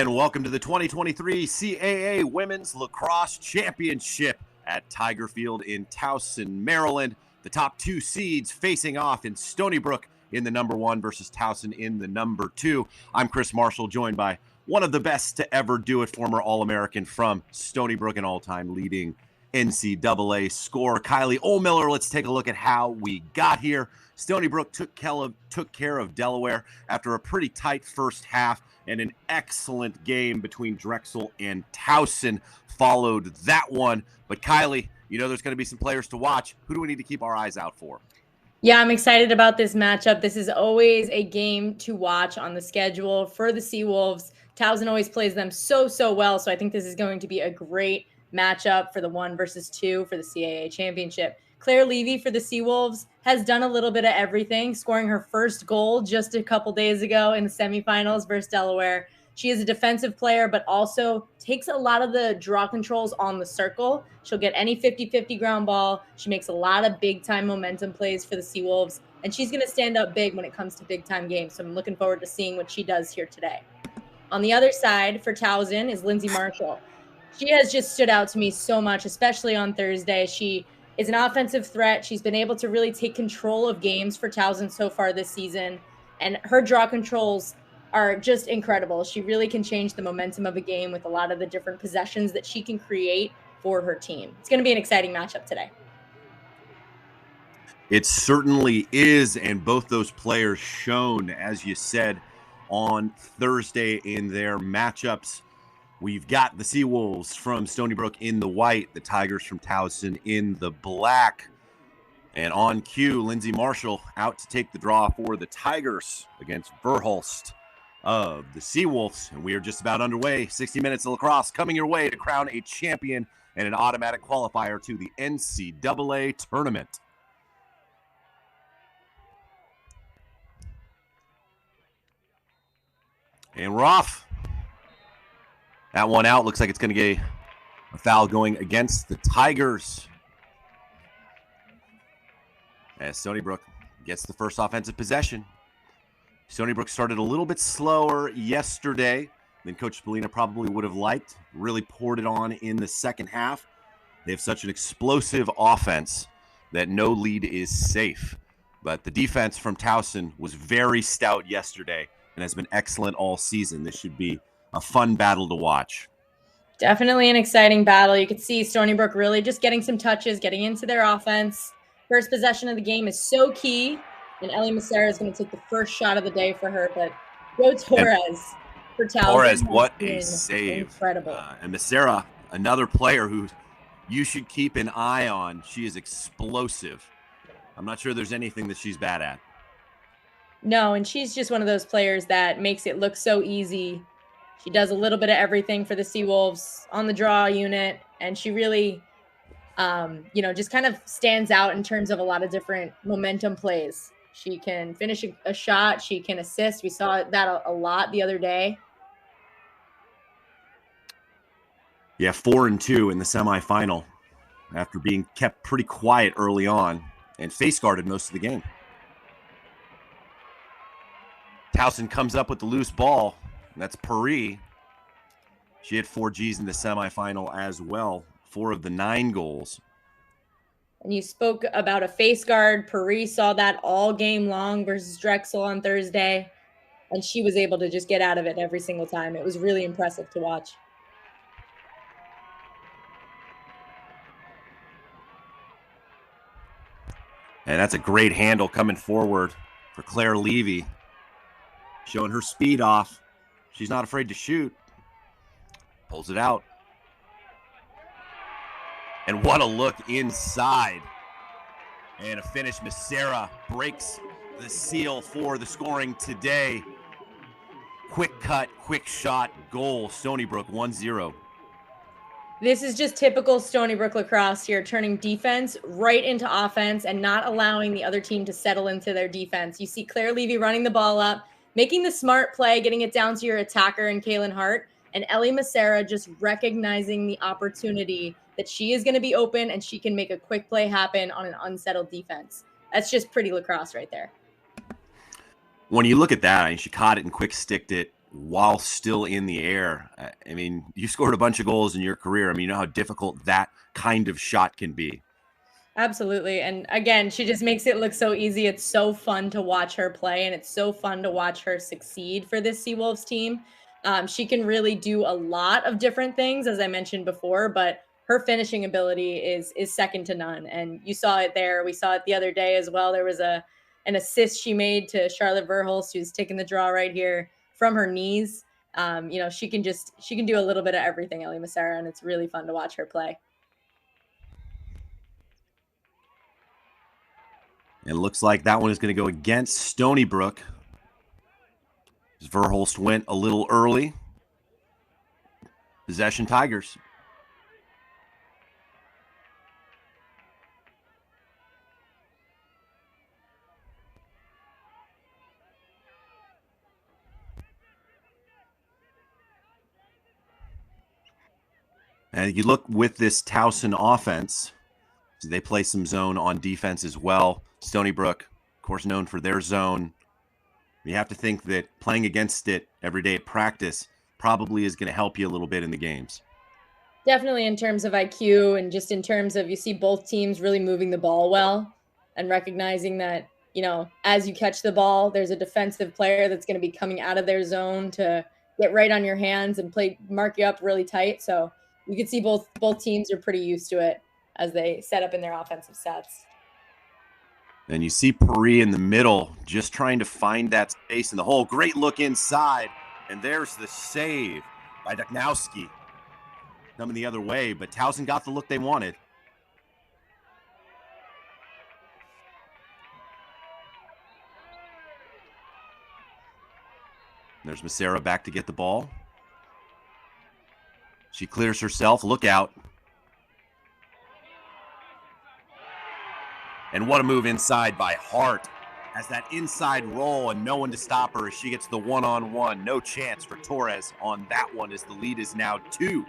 And welcome to the 2023 CAA Women's Lacrosse Championship at Tiger Field in Towson, Maryland. The top two seeds facing off in Stony Brook in the number 1 versus Towson in the number 2. I'm Chris Marshall, joined by one of the best to ever do it, former All-American from Stony Brook and all-time leading NCAA scorer, Kylie Ohlmiller. Let's take a look at how we got here. Stony Brook took care of Delaware after a pretty tight first half, and an excellent game between Drexel and Towson followed that one. But Kylie, you know there's going to be some players to watch. Who do we need to keep our eyes out for? Yeah, I'm excited about this matchup. This is always a game to watch on the schedule for the Seawolves. Towson always plays them so well, so I think this is going to be a great matchup for the 1 versus 2 for the CAA championship. Claire Levy for the Seawolves has done a little bit of everything, scoring her first goal just a couple days ago in the semifinals versus Delaware. She is a defensive player, but also takes a lot of the draw controls on the circle. She'll get any 50-50 ground ball. She makes a lot of big-time momentum plays for the Seawolves, and she's going to stand up big when it comes to big-time games. So I'm looking forward to seeing what she does here today. On the other side for Towson is Lindsay Marshall. She has just stood out to me so much, especially on Thursday. She is an offensive threat. She's been able to really take control of games for Towson so far this season, and her draw controls are just incredible. She really can change the momentum of a game with a lot of the different possessions that she can create for her team. It's going to be an exciting matchup today. It certainly is, and both those players shown, as you said, on Thursday in their matchups. We've got the Seawolves from Stony Brook in the white, the Tigers from Towson in the black. And on cue, Lindsay Marshall out to take the draw for the Tigers against Verhulst of the Seawolves. And we are just about underway. 60 minutes of lacrosse coming your way to crown a champion and an automatic qualifier to the NCAA tournament. And we're off. That one out. Looks like it's going to get a foul going against the Tigers, as Stony Brook gets the first offensive possession. Stony Brook started a little bit slower yesterday than Coach Spallina probably would have liked. Really poured it on in the second half. They have such an explosive offense that no lead is safe. But the defense from Towson was very stout yesterday and has been excellent all season. This should be a fun battle to watch. Definitely an exciting battle. You could see Stony Brook really just getting some touches, getting into their offense. First possession of the game is so key, and Ellie Macera is going to take the first shot of the day for her. But go Torres for Towson. Torres, what a save. Incredible. And Macera, another player who you should keep an eye on. She is explosive. I'm not sure there's anything that she's bad at. No, and she's just one of those players that makes it look so easy. She does a little bit of everything for the Seawolves on the draw unit, and she really, just kind of stands out in terms of a lot of different momentum plays. She can finish a shot. She can assist. We saw that a lot the other day. Yeah, 4-2 in the semifinal after being kept pretty quiet early on and face guarded most of the game. Towson comes up with the loose ball. That's Paris. She had 4 Gs in the semifinal as well, 4 of the 9 goals. And you spoke about a face guard. Paris saw that all game long versus Drexel on Thursday, and she was able to just get out of it every single time. It was really impressive to watch. And that's a great handle coming forward for Claire Levy, showing her speed off. She's not afraid to shoot. Pulls it out. And what a look inside. And a finish. Macera breaks the seal for the scoring today. Quick cut, quick shot, goal. Stony Brook 1-0. This is just typical Stony Brook lacrosse here, turning defense right into offense and not allowing the other team to settle into their defense. You see Claire Levy running the ball up, making the smart play, getting it down to your attacker and Kaylin Hart, and Ellie Macera just recognizing the opportunity that she is going to be open and she can make a quick play happen on an unsettled defense. That's just pretty lacrosse right there. When you look at that, I mean, she caught it and quick sticked it while still in the air. I mean, you scored a bunch of goals in your career. I mean, you know how difficult that kind of shot can be. Absolutely. And again, she just makes it look so easy. It's so fun to watch her play, and it's so fun to watch her succeed for this Seawolves team. She can really do a lot of different things, as I mentioned before, but her finishing ability is second to none. And you saw it there. We saw it the other day as well. There was an assist she made to Charlotte Verhulst, who's taking the draw right here from her knees. You know, she can do a little bit of everything, Ellie Massara, and it's really fun to watch her play. It looks like that one is going to go against Stony Brook. Verhulst went a little early. Possession Tigers. And you look with this Towson offense, they play some zone on defense as well. Stony Brook, of course, known for their zone. You have to think that playing against it every day at practice probably is going to help you a little bit in the games. Definitely in terms of IQ and just in terms of you see both teams really moving the ball well and recognizing that, you know, as you catch the ball, there's a defensive player that's going to be coming out of their zone to get right on your hands and mark you up really tight. So you can see both teams are pretty used to it as they set up in their offensive sets. And you see Paris in the middle, just trying to find that space in the hole. Great look inside. And there's the save by Duknowski. Coming the other way, but Towson got the look they wanted. There's Massara back to get the ball. She clears herself. Look out. And what a move inside by Hart. Has that inside roll and no one to stop her as she gets the one-on-one. No chance for Torres on that one as the lead is now 2.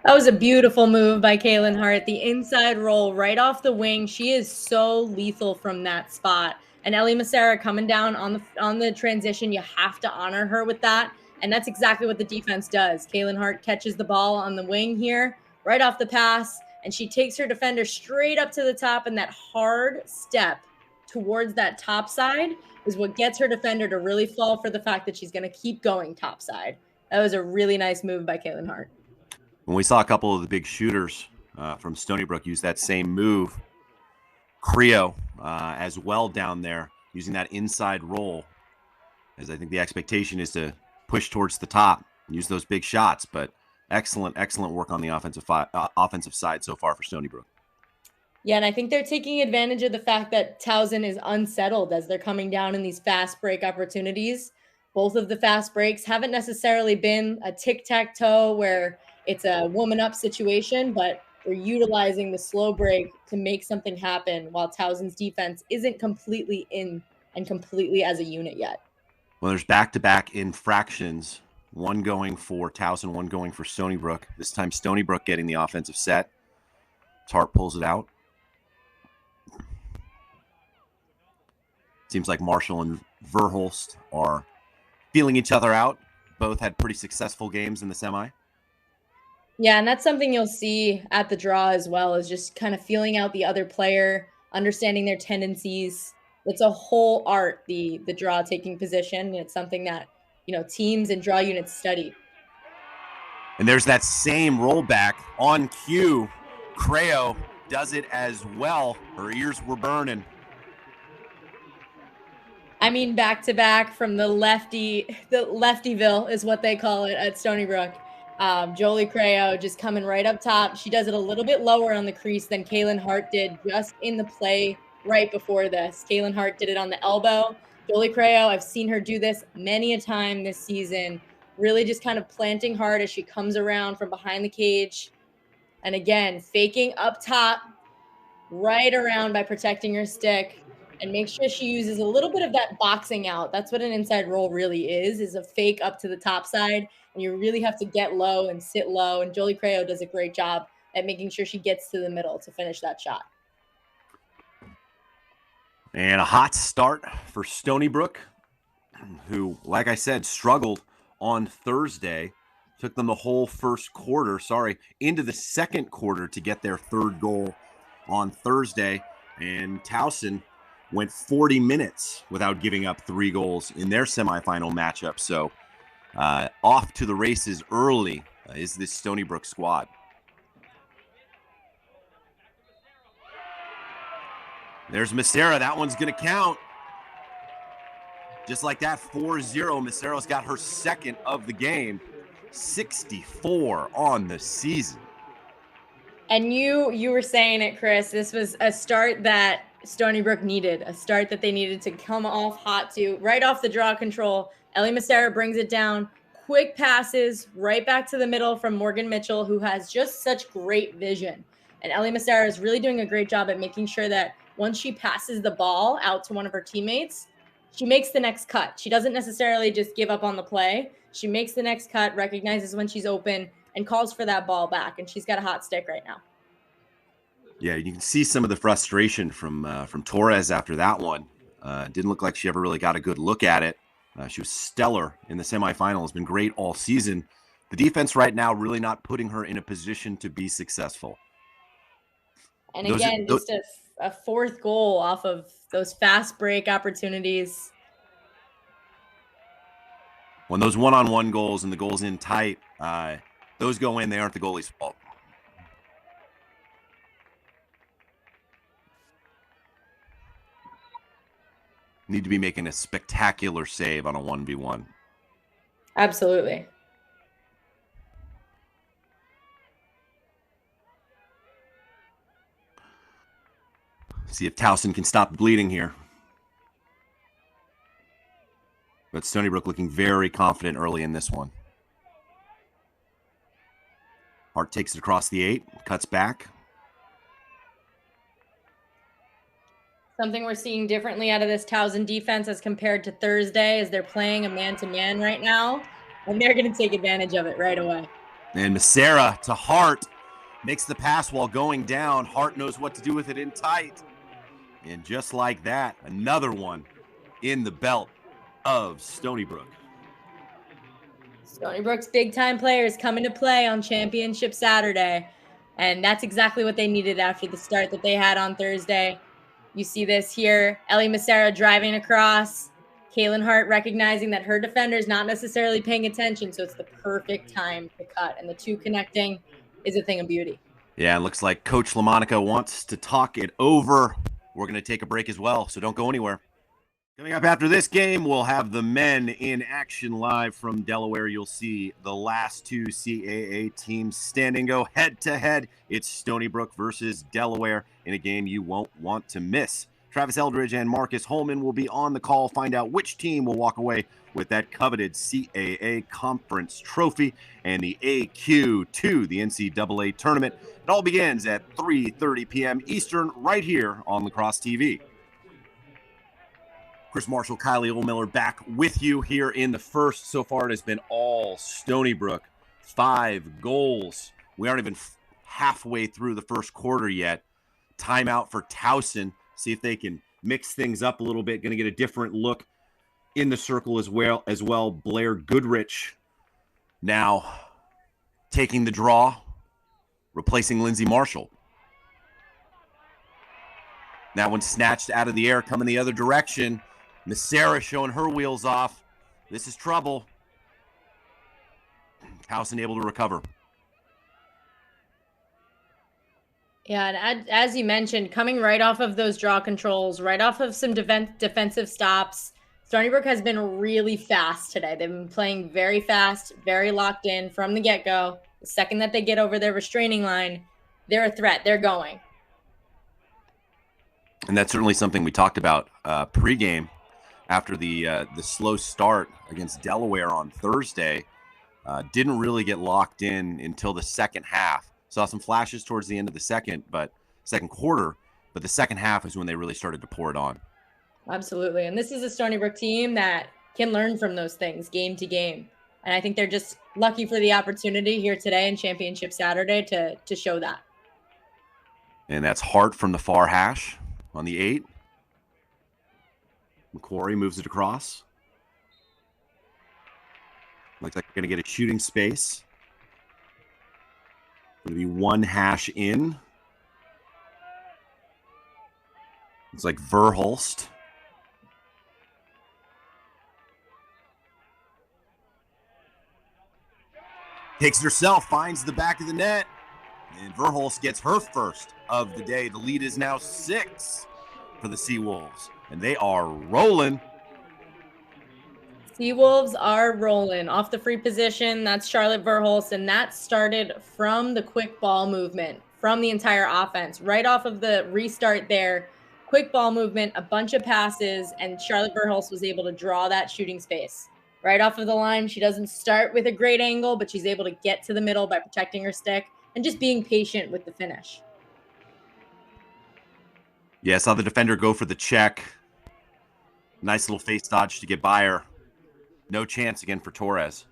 That was a beautiful move by Kaylin Hart. The inside roll right off the wing. She is so lethal from that spot. And Ellie Massara coming down on the transition. You have to honor her with that. And that's exactly what the defense does. Kaylin Hart catches the ball on the wing here, right off the pass. And she takes her defender straight up to the top. And that hard step towards that top side is what gets her defender to really fall for the fact that she's going to keep going top side. That was a really nice move by Kaylin Hart. When we saw a couple of the big shooters from Stony Brook use that same move, Creo as well down there using that inside roll, as I think the expectation is to push towards the top and use those big shots. But excellent work on the offensive side so far for Stony Brook. Yeah, and I think they're taking advantage of the fact that Towson is unsettled as they're coming down in these fast break opportunities. Both of the fast breaks haven't necessarily been a tic-tac-toe where it's a woman up situation, but they're utilizing the slow break to make something happen while Towson's defense isn't completely in and completely as a unit yet. Well, there's back-to-back infractions, one going for Towson, one going for Stony Brook. This time Stony Brook getting the offensive set. Hart pulls it out. Seems like Marshall and Verhulst are feeling each other out. Both had pretty successful games in the semi. Yeah, and that's something you'll see at the draw as well, is just kind of feeling out the other player, understanding their tendencies. It's a whole art, the draw taking position. And it's something that, you know, teams and draw units study. And there's that same rollback on cue. Creo does it as well. Her ears were burning. I mean, back to back from the leftyville is what they call it at Stony Brook. Jolie Creo just coming right up top. She does it a little bit lower on the crease than Kaylin Hart did just in the play right before this. Kaylin Hart did it on the elbow. Jolie Creo, I've seen her do this many a time this season, really just kind of planting hard as she comes around from behind the cage. And again, faking up top, right around by protecting her stick. And make sure she uses a little bit of that boxing out. That's what an inside roll really is a fake up to the top side. And you really have to get low and sit low. And Jolie Creo does a great job at making sure she gets to the middle to finish that shot. And a hot start for Stony Brook. who, like I said, struggled on Thursday. Took them the whole first quarter, into the second quarter to get their third goal on Thursday. And Towson went 40 minutes without giving up 3 goals in their semifinal matchup. So off to the races early is this Stony Brook squad. There's Macera. That one's going to count. Just like that, 4-0. Macero's got her second of the game. 64 on the season. And you were saying it, Chris. This was a start that Stony Brook needed, a start that they needed to come off hot to. Right off the draw control, Ellie Macera brings it down. Quick passes right back to the middle from Morgan Mitchell, who has just such great vision. And Ellie Macera is really doing a great job at making sure that once she passes the ball out to one of her teammates, she makes the next cut. She doesn't necessarily just give up on the play. She makes the next cut, recognizes when she's open, and calls for that ball back. And she's got a hot stick right now. Yeah, you can see some of the frustration from Torres after that one. Didn't look like she ever really got a good look at it. She was stellar in the semifinals, been great all season. The defense right now really not putting her in a position to be successful. And again, just a fourth goal off of those fast break opportunities. When those one-on-one goals and the goals in tight, those go in, they aren't the goalie's fault. Need to be making a spectacular save on a 1v1. Absolutely. See if Towson can stop the bleeding here. But Stony Brook looking very confident early in this one. Hart takes it across the 8, cuts back. Something we're seeing differently out of this Towson defense as compared to Thursday is they're playing a man-to-man right now, and they're going to take advantage of it right away. And Macera to Hart. Makes the pass while going down. Hart knows what to do with it in tight. And just like that, another one in the belt of Stony Brook. Stony Brook's big-time players coming to play on Championship Saturday. And that's exactly what they needed after the start that they had on Thursday. You see this here. Ellie Macera driving across. Kaylin Hart recognizing that her defender is not necessarily paying attention, so it's the perfect time to cut. And the two connecting is a thing of beauty. Yeah, it looks like Coach LaMonica wants to talk it over. We're going to take a break as well, so don't go anywhere. Coming up after this game, we'll have the men in action live from Delaware. You'll see the last 2 CAA teams standing go head-to-head. It's Stony Brook versus Delaware in a game you won't want to miss. Travis Eldridge and Marcus Holman will be on the call, find out which team will walk away with that coveted CAA Conference trophy and the AQ to the NCAA tournament. It all begins at 3:30 p.m. Eastern right here on Lacrosse TV. Chris Marshall, Kylie Oldmiller back with you here in the first. So far, it has been all Stony Brook. 5 goals. We aren't even halfway through the first quarter yet. Timeout for Towson. See if they can mix things up a little bit. Going to get a different look in the circle as well. Blair Goodrich now taking the draw, replacing Lindsay Marshall. That one snatched out of the air, coming the other direction. Macera showing her wheels off. This is trouble. Towson able to recover. Yeah, and as you mentioned, coming right off of those draw controls, right off of some defensive stops, Stony Brook has been really fast today. They've been playing very fast, very locked in from the get-go. The second that they get over their restraining line, they're a threat. They're going. And that's certainly something we talked about pregame after the slow start against Delaware on Thursday. Didn't really get locked in until the second half. Saw some flashes towards the end of the second quarter, but the second half is when they really started to pour it on. Absolutely. And this is a Stony Brook team that can learn from those things game to game. And I think they're just lucky for the opportunity here today in Championship Saturday to show that. And that's Hart from the far hash on the 8. Macquarie moves it across. Looks like we're going to get a shooting space. Going to be one hash in. Looks like Verhulst. Takes it herself, finds the back of the net. And Verhulst gets her first of the day. The lead is now 6 for the Seawolves. And they are rolling. Seawolves are rolling off the free position. That's Charlotte Verhulst, and that started from the quick ball movement, from the entire offense. Right off of the restart there, quick ball movement, a bunch of passes, and Charlotte Verhulst was able to draw that shooting space. Right off of the line, she doesn't start with a great angle, but she's able to get to the middle by protecting her stick and just being patient with the finish. Yeah, saw the defender go for the check. Nice little face dodge to get by her. No chance again for Torres.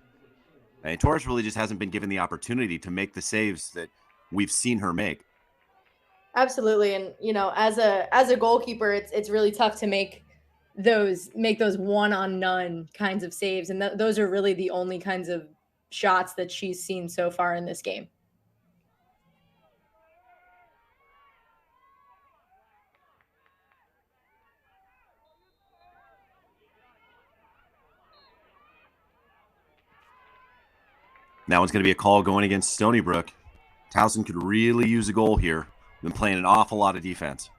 And Torres really just hasn't been given the opportunity to make the saves that we've seen her make. Absolutely. And, you know, as a goalkeeper, it's really tough to make those one-on-none kinds of saves. And those are really the only kinds of shots that she's seen so far in this game. That one's going to be a call going against Stony Brook. Towson could really use a goal here. Been playing an awful lot of defense.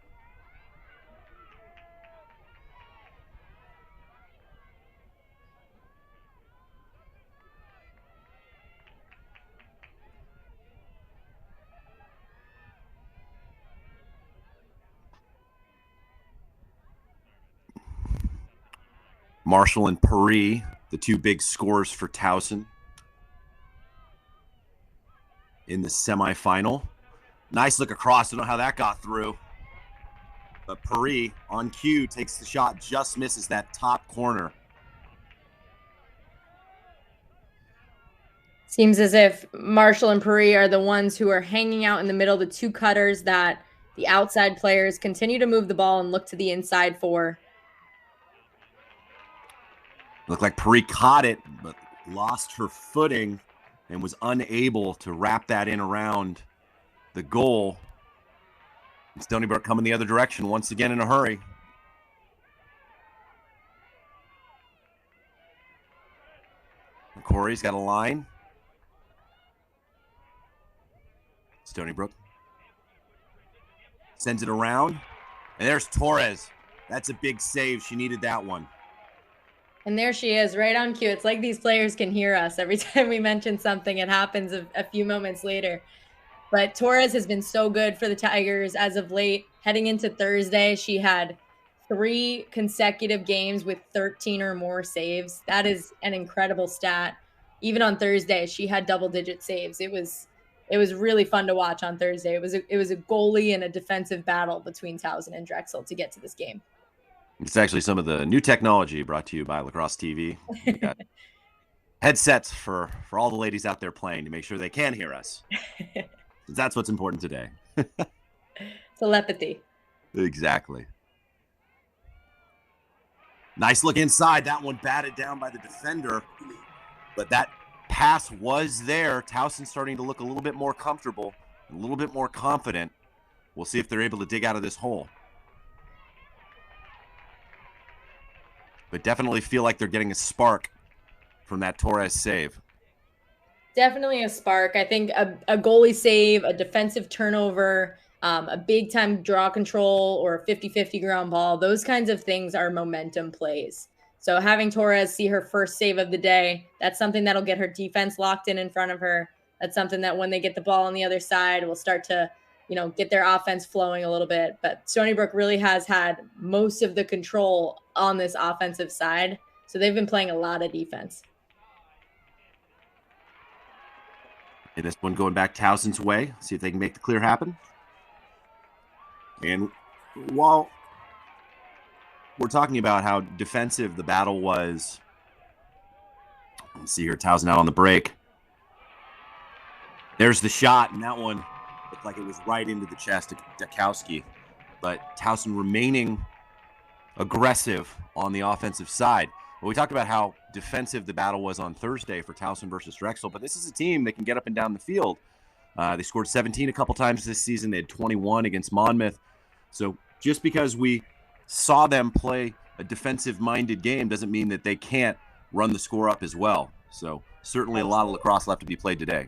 Marshall and Paris, the two big scorers for Towson in the semifinal. Nice look across. Don't know how that got through. But Paris on cue takes the shot, just misses that top corner. Seems as if Marshall and Paris are the ones who are hanging out in the middle, the two cutters that the outside players continue to move the ball and look to the inside for. Looked like Paris caught it, but lost her footing and was unable to wrap that in around the goal. And Stony Brook coming the other direction once again in a hurry. Corey's got a line. Stony Brook sends it around. And there's Torres. That's a big save. She needed that one. And there she is, right on cue. It's like these players can hear us. Every time we mention something, it happens a few moments later. But Torres has been so good for the Tigers as of late. Heading into Thursday, she had 3 consecutive games with 13 or more saves. That is an incredible stat. Even on Thursday, she had double-digit saves. It was really fun to watch on Thursday. It was a goalie and a defensive battle between Towson and Drexel to get to this game. It's actually some of the new technology brought to you by Lacrosse TV. We got headsets for all the ladies out there playing to make sure they can hear us. That's what's important today. Telepathy. Exactly. Nice look inside. That one batted down by the defender. But that pass was there. Towson starting to look a little bit more comfortable, a little bit more confident. We'll see if they're able to dig out of this hole. But definitely feel like they're getting a spark from that Torres save. Definitely a spark. I think a goalie save, a defensive turnover, a big-time draw control, or a 50-50 ground ball, those kinds of things are momentum plays. So having Torres see her first save of the day, that's something that'll get her defense locked in front of her. That's something that when they get the ball on the other side will start to, get their offense flowing a little bit. But Stony Brook really has had most of the control on this offensive side. So they've been playing a lot of defense. And this one going back Towson's way. See if they can make the clear happen. And while we're talking about how defensive the battle was, let's see here, Towson out on the break. There's the shot, and that one looked like it was right into the chest of Dakowski. But Towson remaining aggressive on the offensive side. But we talked about how defensive the battle was on Thursday for Towson versus Drexel, but this is a team that can get up and down the field. They scored 17 a couple times this season. They had 21 against Monmouth. So just because we saw them play a defensive-minded game doesn't mean that they can't run the score up as well. So certainly a lot of lacrosse left to be played today.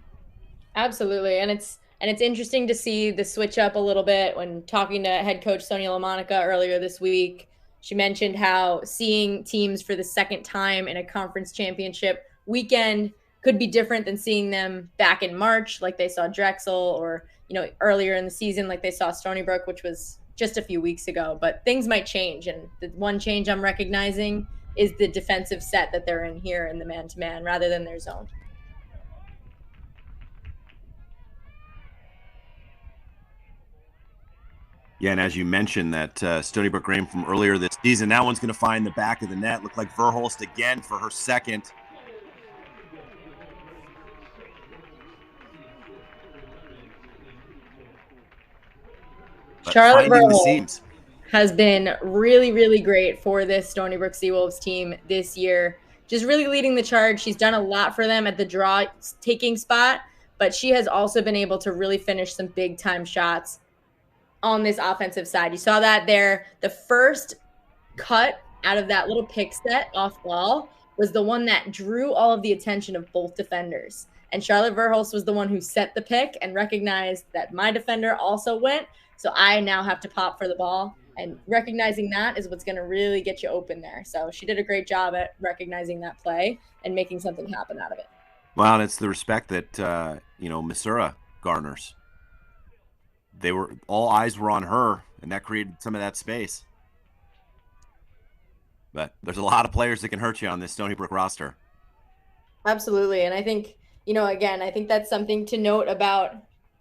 Absolutely, and it's interesting to see the switch up a little bit. When talking to head coach Sonia LaMonica earlier this week, she mentioned how seeing teams for the second time in a conference championship weekend could be different than seeing them back in March, like they saw Drexel, or earlier in the season, like they saw Stony Brook, which was just a few weeks ago. But things might change, and the one change I'm recognizing is the defensive set that they're in here in the man-to-man rather than their zone. Yeah, and as you mentioned, that Stony Brook game from earlier this season, that one's going to find the back of the net. Looked like Verhulst again for her second. Charlotte Verhulst has been really, really great for this Stony Brook Seawolves team this year. Just really leading the charge. She's done a lot for them at the draw taking spot, but she has also been able to really finish some big time shots on this offensive side. You saw that there. The first cut out of that little pick set off ball was the one that drew all of the attention of both defenders. And Charlotte Verhulst was the one who set the pick and recognized that my defender also went. So I now have to pop for the ball. And recognizing that is what's going to really get you open there. So she did a great job at recognizing that play and making something happen out of it. Well, and it's the respect that, Missouri garners. All eyes were on her, and that created some of that space. But there's a lot of players that can hurt you on this Stony Brook roster. Absolutely. And I think, again, I think that's something to note about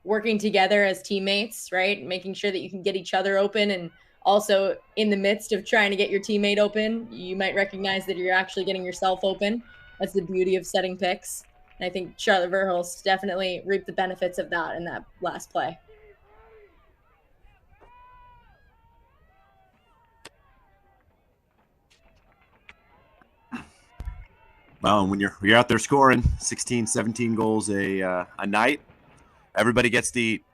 working together as teammates, right? Making sure that you can get each other open, and also in the midst of trying to get your teammate open, you might recognize that you're actually getting yourself open. That's the beauty of setting picks. And I think Charlotte Verhulst definitely reaped the benefits of that in that last play. Well, and when you're out there scoring 16, 17 goals a night, everybody gets to eat.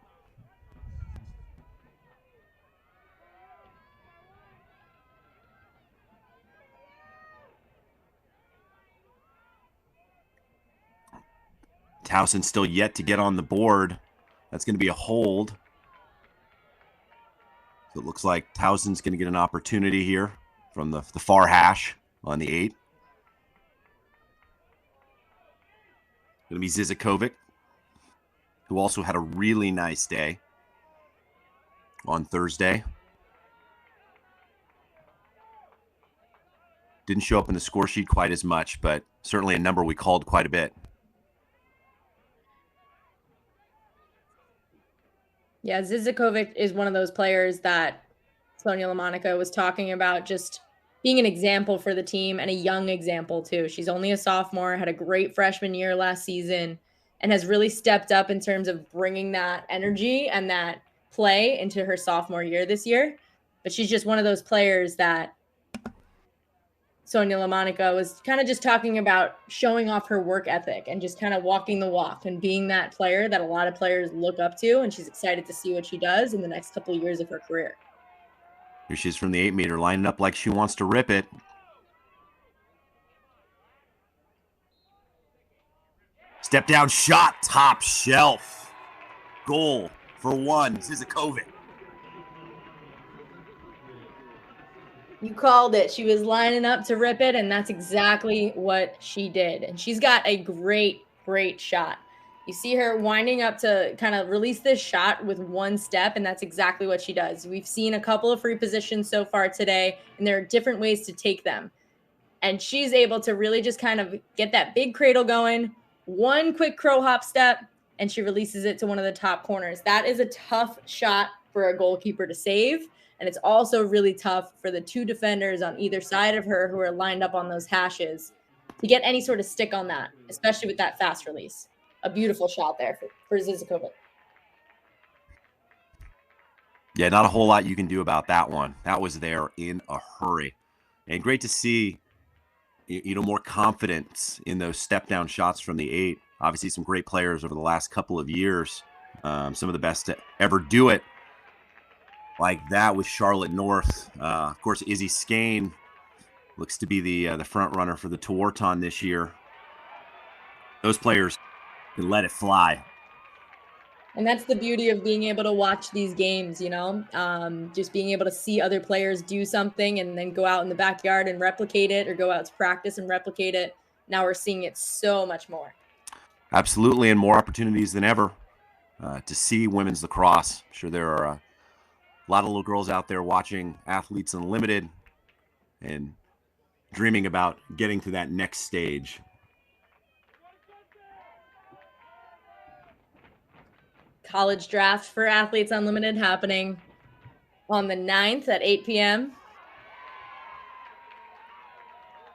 Towson still yet to get on the board. That's going to be a hold. So it looks like Towson's going to get an opportunity here from the far hash on the 8. Going to be Zizakovic, who also had a really nice day on Thursday. Didn't show up in the score sheet quite as much, but certainly a number we called quite a bit. Yeah, Zizakovic is one of those players that Sonia LaMonica was talking about, just being an example for the team, and a young example too. She's only a sophomore, had a great freshman year last season, and has really stepped up in terms of bringing that energy and that play into her sophomore year this year. But she's just one of those players that Sonia LaMonica was kind of just talking about, showing off her work ethic and just kind of walking the walk and being that player that a lot of players look up to. And she's excited to see what she does in the next couple of years of her career. Here she's from the 8 meter, lining up like she wants to rip it. Step down shot, top shelf. Goal for one, Zizakovic. You called it. She was lining up to rip it, and that's exactly what she did. And she's got a great, great shot. You see her winding up to kind of release this shot with one step, and that's exactly what she does. We've seen a couple of free positions so far today, and there are different ways to take them. And she's able to really just kind of get that big cradle going, one quick crow hop step, and she releases it to one of the top corners. That is a tough shot for a goalkeeper to save. And it's also really tough for the two defenders on either side of her who are lined up on those hashes to get any sort of stick on that, especially with that fast release. A beautiful shot there for Zizakovic. Yeah, not a whole lot you can do about that one. That was there in a hurry. And great to see more confidence in those step down shots from the 8. Obviously, some great players over the last couple of years. Some of the best to ever do it like that with Charlotte North. Of course, Izzy Skane looks to be the front runner for the Towson this year. Those players can let it fly. And that's the beauty of being able to watch these games, just being able to see other players do something and then go out in the backyard and replicate it, or go out to practice and replicate it. Now we're seeing it so much more. Absolutely, and more opportunities than ever to see women's lacrosse. I'm sure there are a lot of little girls out there watching Athletes Unlimited and dreaming about getting to that next stage. College draft for Athletes Unlimited happening on the 9th at 8 p.m.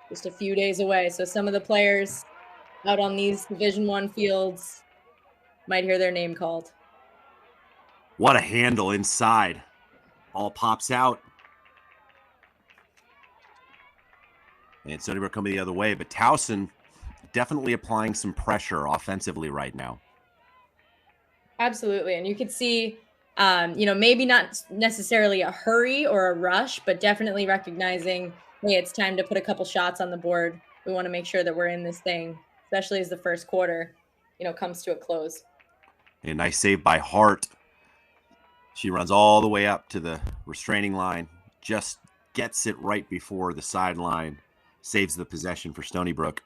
Just a few days away. So some of the players out on these Division I fields might hear their name called. What a handle inside. All pops out. And Stony Brook coming the other way, but Towson definitely applying some pressure offensively right now. Absolutely. And you could see, maybe not necessarily a hurry or a rush, but definitely recognizing, hey, it's time to put a couple shots on the board. We want to make sure that we're in this thing, especially as the first quarter, comes to a close. A nice save by Hart. She runs all the way up to the restraining line, just gets it right before the sideline, saves the possession for Stony Brook.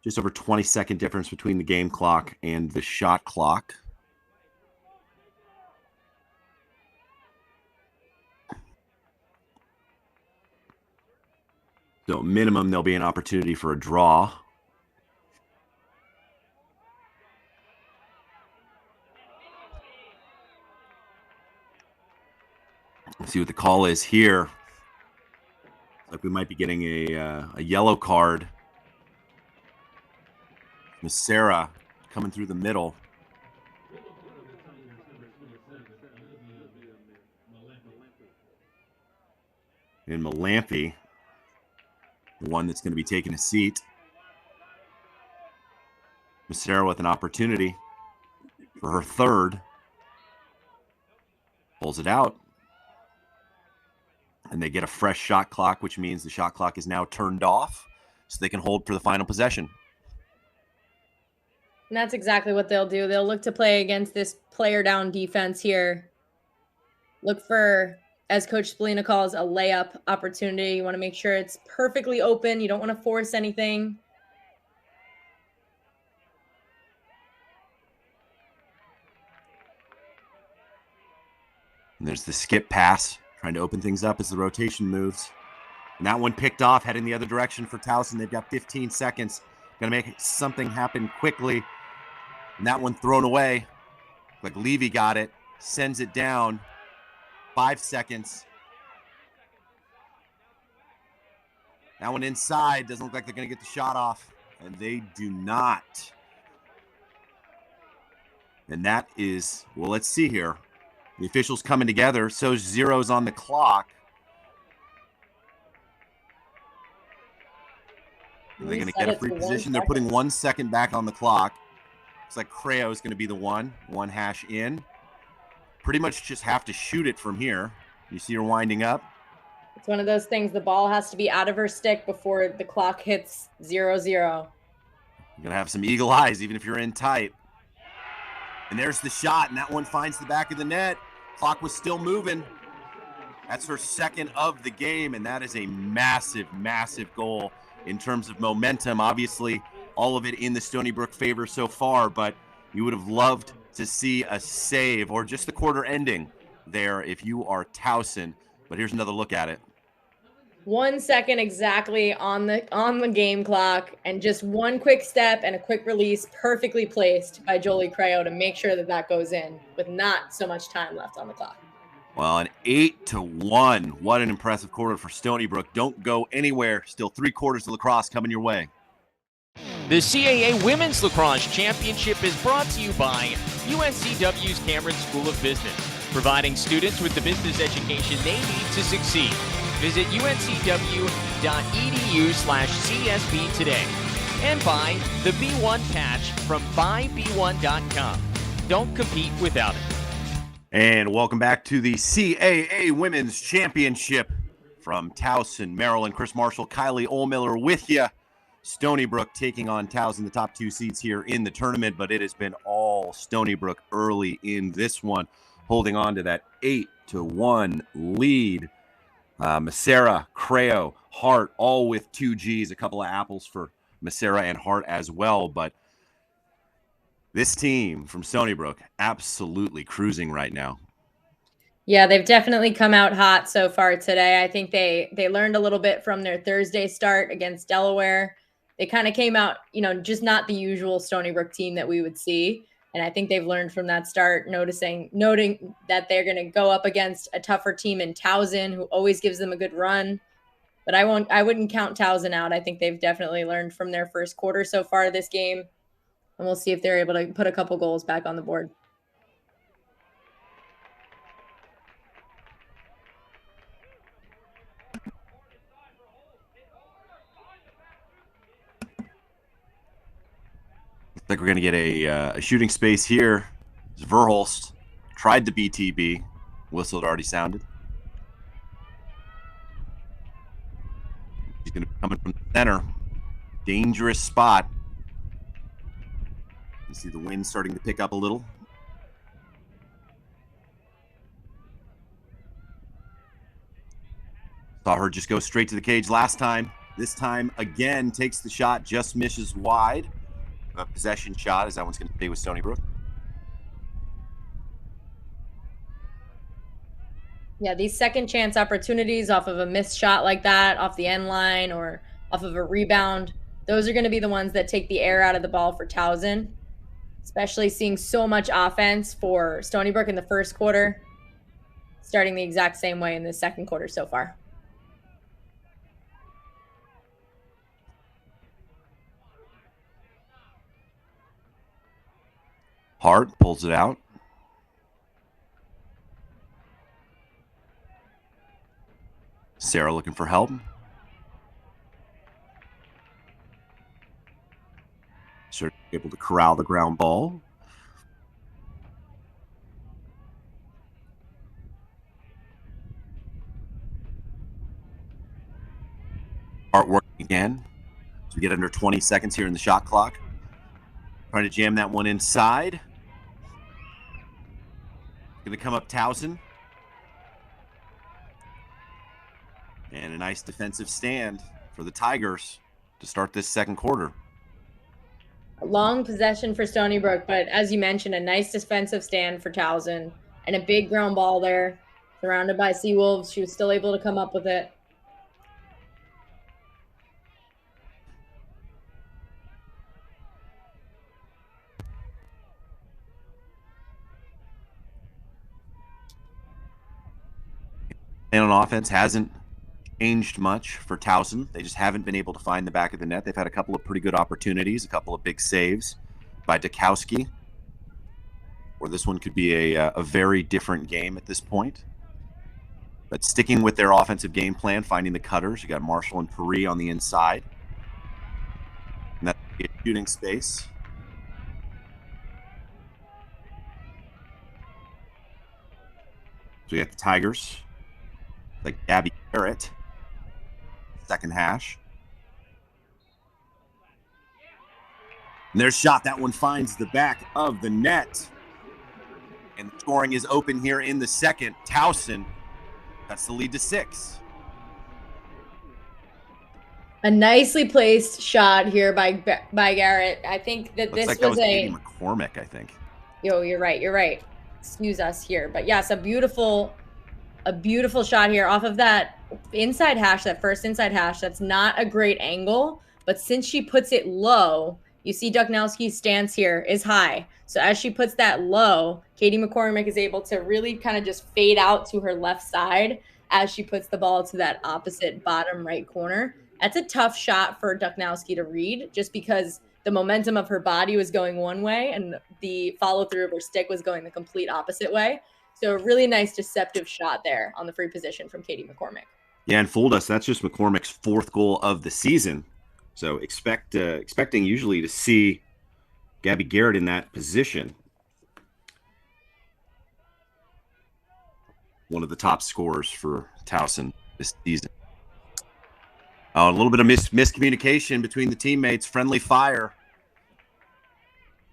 Just over 20-second difference between the game clock and the shot clock. So minimum, there'll be an opportunity for a draw. Let's see what the call is here. Like we might be getting a yellow card. Miss Sarah coming through the middle. And Malamphy, the one that's going to be taking a seat. Miss Sarah with an opportunity for her third. Pulls it out. And they get a fresh shot clock, which means the shot clock is now turned off so they can hold for the final possession. And that's exactly what they'll do. They'll look to play against this player down defense here. Look for, as Coach Spallina calls, a layup opportunity. You want to make sure it's perfectly open. You don't want to force anything. And there's the skip pass, trying to open things up as the rotation moves. And that one picked off, heading the other direction for Towson. They've got 15 seconds. Going to make something happen quickly. And that one thrown away. Like Levy got it, sends it down. 5 seconds. That one inside. Doesn't look like they're going to get the shot off. And they do not. And that is, well, let's see here. The officials coming together. So zeros on the clock. Are they going to get a free position? They're putting 1 second back on the clock. Looks like Creo is going to be the one hash in. Pretty much just have to shoot it from here. You see her winding up. It's one of those things. The ball has to be out of her stick before the clock hits 0-0. You're going to have some eagle eyes, even if you're in tight. And there's the shot, and that one finds the back of the net. Clock was still moving. That's her second of the game, and that is a massive, massive goal in terms of momentum. Obviously, all of it in the Stony Brook favor so far, but you would have loved to see a save or just the quarter ending there if you are Towson. But here's another look at it. 1 second exactly on the game clock, and just one quick step and a quick release perfectly placed by Jolie Creo to make sure that goes in with not so much time left on the clock. Well, an 8-1. What an impressive quarter for Stony Brook. Don't go anywhere. Still 3 quarters of lacrosse coming your way. The CAA Women's Lacrosse Championship is brought to you by UNCW's Cameron School of Business. providing students with the business education they need to succeed. Visit uncw.edu/CSB today and buy the B1 patch from buyb1.com. Don't compete without it. And welcome back to the CAA Women's Championship from Towson, Maryland. Chris Marshall, Kylie Ohlmiller with you. Stony Brook taking on Towson, the top 2 seeds here in the tournament, but it has been all Stony Brook early in this one, holding on to that 8-1 lead. Massera, Creo, Hart, all with 2 Gs, a couple of apples for Massera and Hart as well, but this team from Stony Brook absolutely cruising right now. Yeah, they've definitely come out hot so far today. I think they learned a little bit from their Thursday start against Delaware. They kind of came out, just not the usual Stony Brook team that we would see. And I think they've learned from that start, noting that they're going to go up against a tougher team in Towson, who always gives them a good run. But I wouldn't count Towson out. I think they've definitely learned from their first quarter so far this game. And we'll see if they're able to put a couple goals back on the board. Looks like we're going to get a shooting space here. Verhulst tried the BTB. Whistle had already sounded. He's going to be coming from the center. Dangerous spot. You see the wind starting to pick up a little. Saw her just go straight to the cage last time. This time, again, takes the shot, just misses wide. A possession shot, as that one's going to stay with Stony Brook. Yeah, these second chance opportunities off of a missed shot like that, off the end line or off of a rebound, those are going to be the ones that take the air out of the ball for Towson. Especially seeing so much offense for Stony Brook in the first quarter, starting the exact same way in the second quarter so far. Hart pulls it out. Sarah looking for help. Sort of able to corral the ground ball. Hart working again. So we get under 20 seconds here in the shot clock. Trying to jam that one inside. Going to come up Towson. And a nice defensive stand for the Tigers to start this second quarter. A long possession for Stony Brook, but as you mentioned, a nice defensive stand for Towson and a big ground ball there, surrounded by Seawolves. She was still able to come up with it. And on offense hasn't changed much for Towson. They just haven't been able to find the back of the net. They've had a couple of pretty good opportunities, a couple of big saves by Dukowski, where this one could be a very different game at this point. But sticking with their offensive game plan, finding the cutters. You got Marshall and Paris on the inside. And that's a shooting space. So we got the Tigers, like Gabby Garrett, second hash. And their shot, that one finds the back of the net. And the scoring is open here in the second. Towson cuts the lead to 6. A nicely placed shot here by Garrett. I think that Looks this like was that was Katie McCormick, I think. Yo, you're right. You're right. Excuse us here. But yes, a beautiful shot here off of that inside hash, that first inside hash. That's not a great angle, but since she puts it low, you see Duchnowski's stance here is high. So as she puts that low, Katie McCormick is able to really kind of just fade out to her left side as she puts the ball to that opposite bottom right corner. That's a tough shot for Duchnowski to read, just because the momentum of her body was going one way and the follow through of her stick was going the complete opposite way. So a really nice deceptive shot there on the free position from Katie McCormick. Yeah, and fooled us. That's just McCormick's 4th goal of the season. So expecting usually to see Gabby Garrett in that position. One of the top scorers for Towson this season. A little bit of miscommunication between the teammates. Friendly fire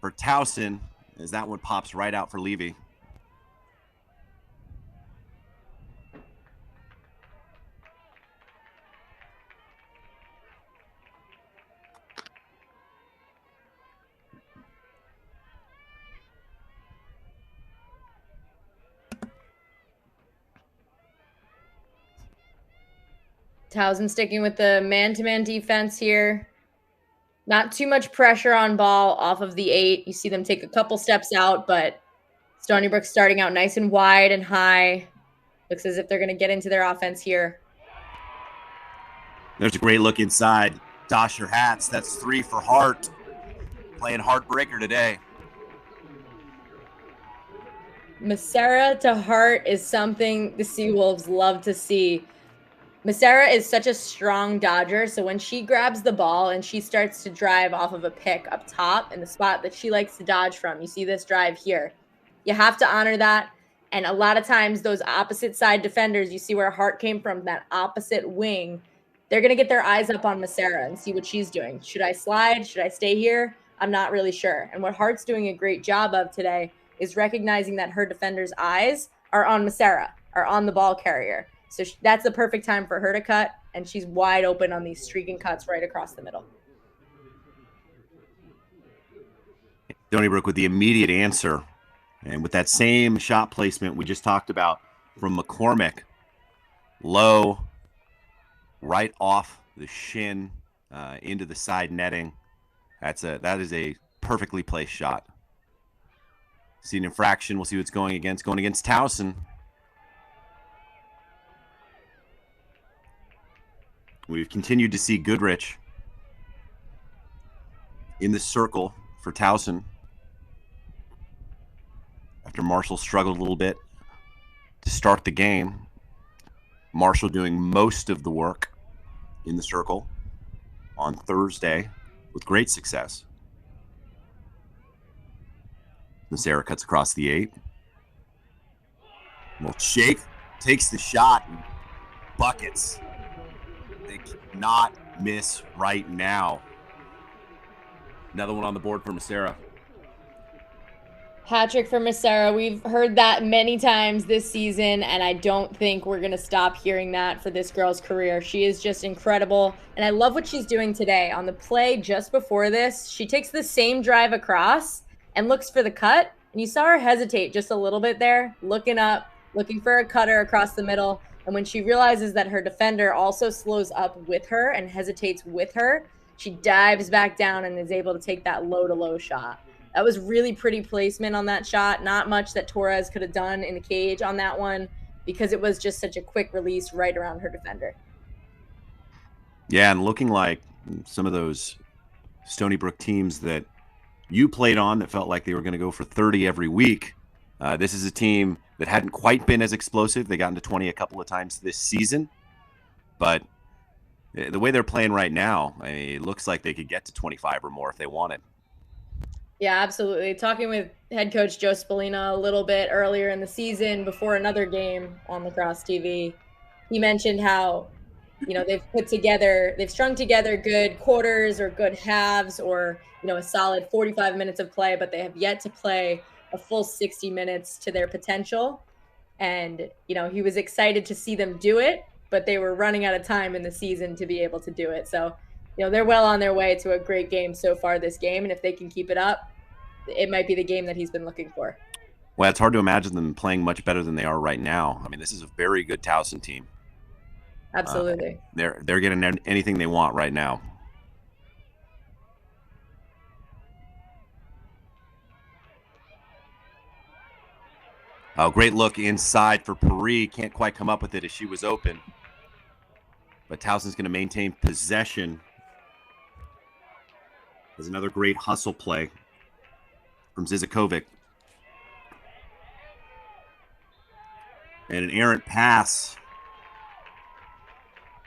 for Towson as that one pops right out for Levy. Towson sticking with the man-to-man defense here. Not too much pressure on ball off of the 8. You see them take a couple steps out, but Stony Brook starting out nice and wide and high. Looks as if they're going to get into their offense here. There's a great look inside. Dosher Hats, that's 3 for Hart. Playing heartbreaker today. Massera to Hart is something the Seawolves love to see. Massera is such a strong dodger, so when she grabs the ball and she starts to drive off of a pick up top in the spot that she likes to dodge from, you see this drive here. You have to honor that, and a lot of times those opposite side defenders, you see where Hart came from, that opposite wing, they're going to get their eyes up on Massera and see what she's doing. Should I slide? Should I stay here? I'm not really sure. And what Hart's doing a great job of today is recognizing that her defenders' eyes are on Massera, are on the ball carrier. So that's the perfect time for her to cut, and she's wide open on these streaking cuts right across the middle. Stony Brook with the immediate answer. And with that same shot placement we just talked about from McCormick, low, right off the shin into the side netting. That is a perfectly placed shot. See an infraction. We'll see what's going against. Going against Towson. We've continued to see Goodrich in the circle for Towson. After Marshall struggled a little bit to start the game, Marshall doing most of the work in the circle on Thursday with great success. Massera cuts across the 8. Well, Shake takes the shot and buckets. They cannot miss right now. Another one on the board for Massera. Hat-trick for Massera. We've heard that many times this season, and I don't think we're going to stop hearing that for this girl's career. She is just incredible, and I love what she's doing today. On the play just before this, she takes the same drive across and looks for the cut, and you saw her hesitate just a little bit there, looking up, looking for a cutter across the middle. And when she realizes that her defender also slows up with her and hesitates with her, she dives back down and is able to take that low-to-low shot. That was really pretty placement on that shot. Not much that Torres could have done in the cage on that one because it was just such a quick release right around her defender. Yeah, and looking like some of those Stony Brook teams that you played on that felt like they were going to go for 30 every week. This is a team that hadn't quite been as explosive. They got into 20 a couple of times this season. But the way they're playing right now, it looks like they could get to 25 or more if they wanted. Yeah, absolutely. Talking with head coach Joe Spallina a little bit earlier in the season before another game on Lacrosse TV, he mentioned how, they've strung together good quarters or good halves or, a solid 45 minutes of play, but they have yet to play a full 60 minutes to their potential. And, he was excited to see them do it, but they were running out of time in the season to be able to do it. So, they're well on their way to a great game so far this game. And if they can keep it up, it might be the game that he's been looking for. Well, it's hard to imagine them playing much better than they are right now. I mean, this is a very good Towson team. Absolutely. They're getting anything they want right now. Oh, great look inside for Paris. Can't quite come up with it as she was open. But Towson's going to maintain possession. There's another great hustle play from Zizakovic. And an errant pass.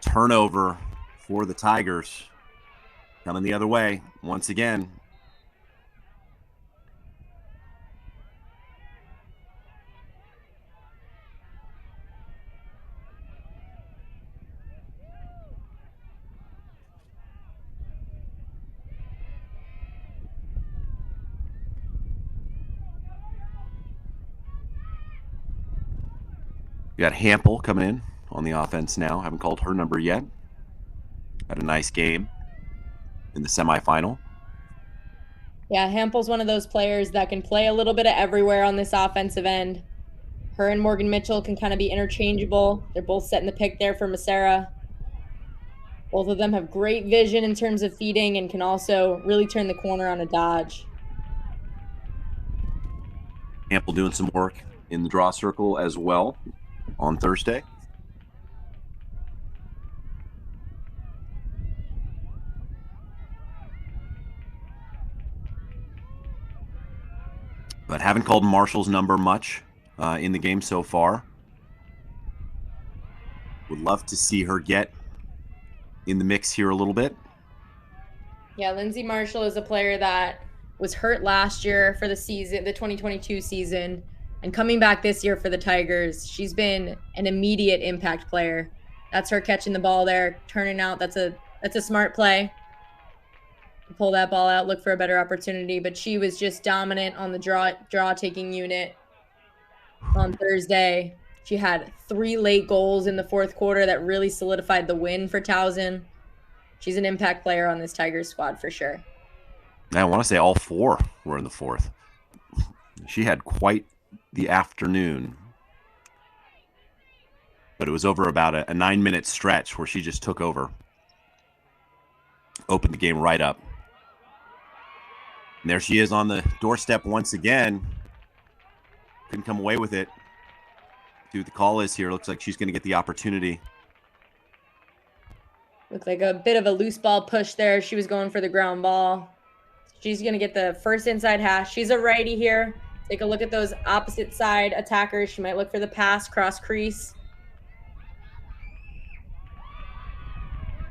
Turnover for the Tigers. Coming the other way once again. You got Hampel coming in on the offense now. Haven't called her number yet. Had a nice game in the semifinal. Yeah, Hampel's one of those players that can play a little bit of everywhere on this offensive end. Her and Morgan Mitchell can kind of be interchangeable. They're both setting the pick there for Massera. Both of them have great vision in terms of feeding and can also really turn the corner on a dodge. Hampel doing some work in the draw circle as well on Thursday. But haven't called Marshall's number much in the game so far. Would love to see her get in the mix here a little bit. Yeah, Lindsay Marshall is a player that was hurt last year for the season, the 2022 season, and coming back this year for the Tigers. She's been an immediate impact player. That's her catching the ball there, turning out. That's a smart play. Pull that ball out, look for a better opportunity, but she was just dominant on the draw taking unit on Thursday. She had 3 late goals in the fourth quarter that really solidified the win for Towson. She's an impact player on this Tigers squad for sure. I want to say all 4 were in the fourth. She had quite the afternoon. But it was over about a 9-minute stretch where she just took over. Opened the game right up. And there she is on the doorstep once again. Couldn't come away with it. See what the call is here. Looks like she's going to get the opportunity. Looked like a bit of a loose ball push there. She was going for the ground ball. She's going to get the first inside hash. She's a righty here. Take a look at those opposite side attackers. She might look for the pass, cross crease.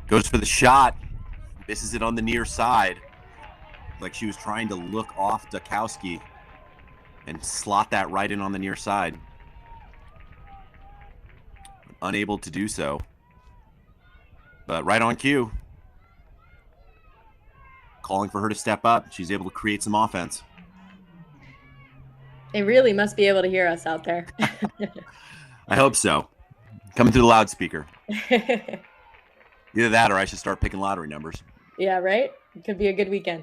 Goes for the shot. Misses it on the near side. Like she was trying to look off Dukowski and slot that right in on the near side. Unable to do so. But right on cue. Calling for her to step up. She's able to create some offense. They really must be able to hear us out there. I hope so. Coming through the loudspeaker. Either that or I should start picking lottery numbers. Yeah, right? It could be a good weekend.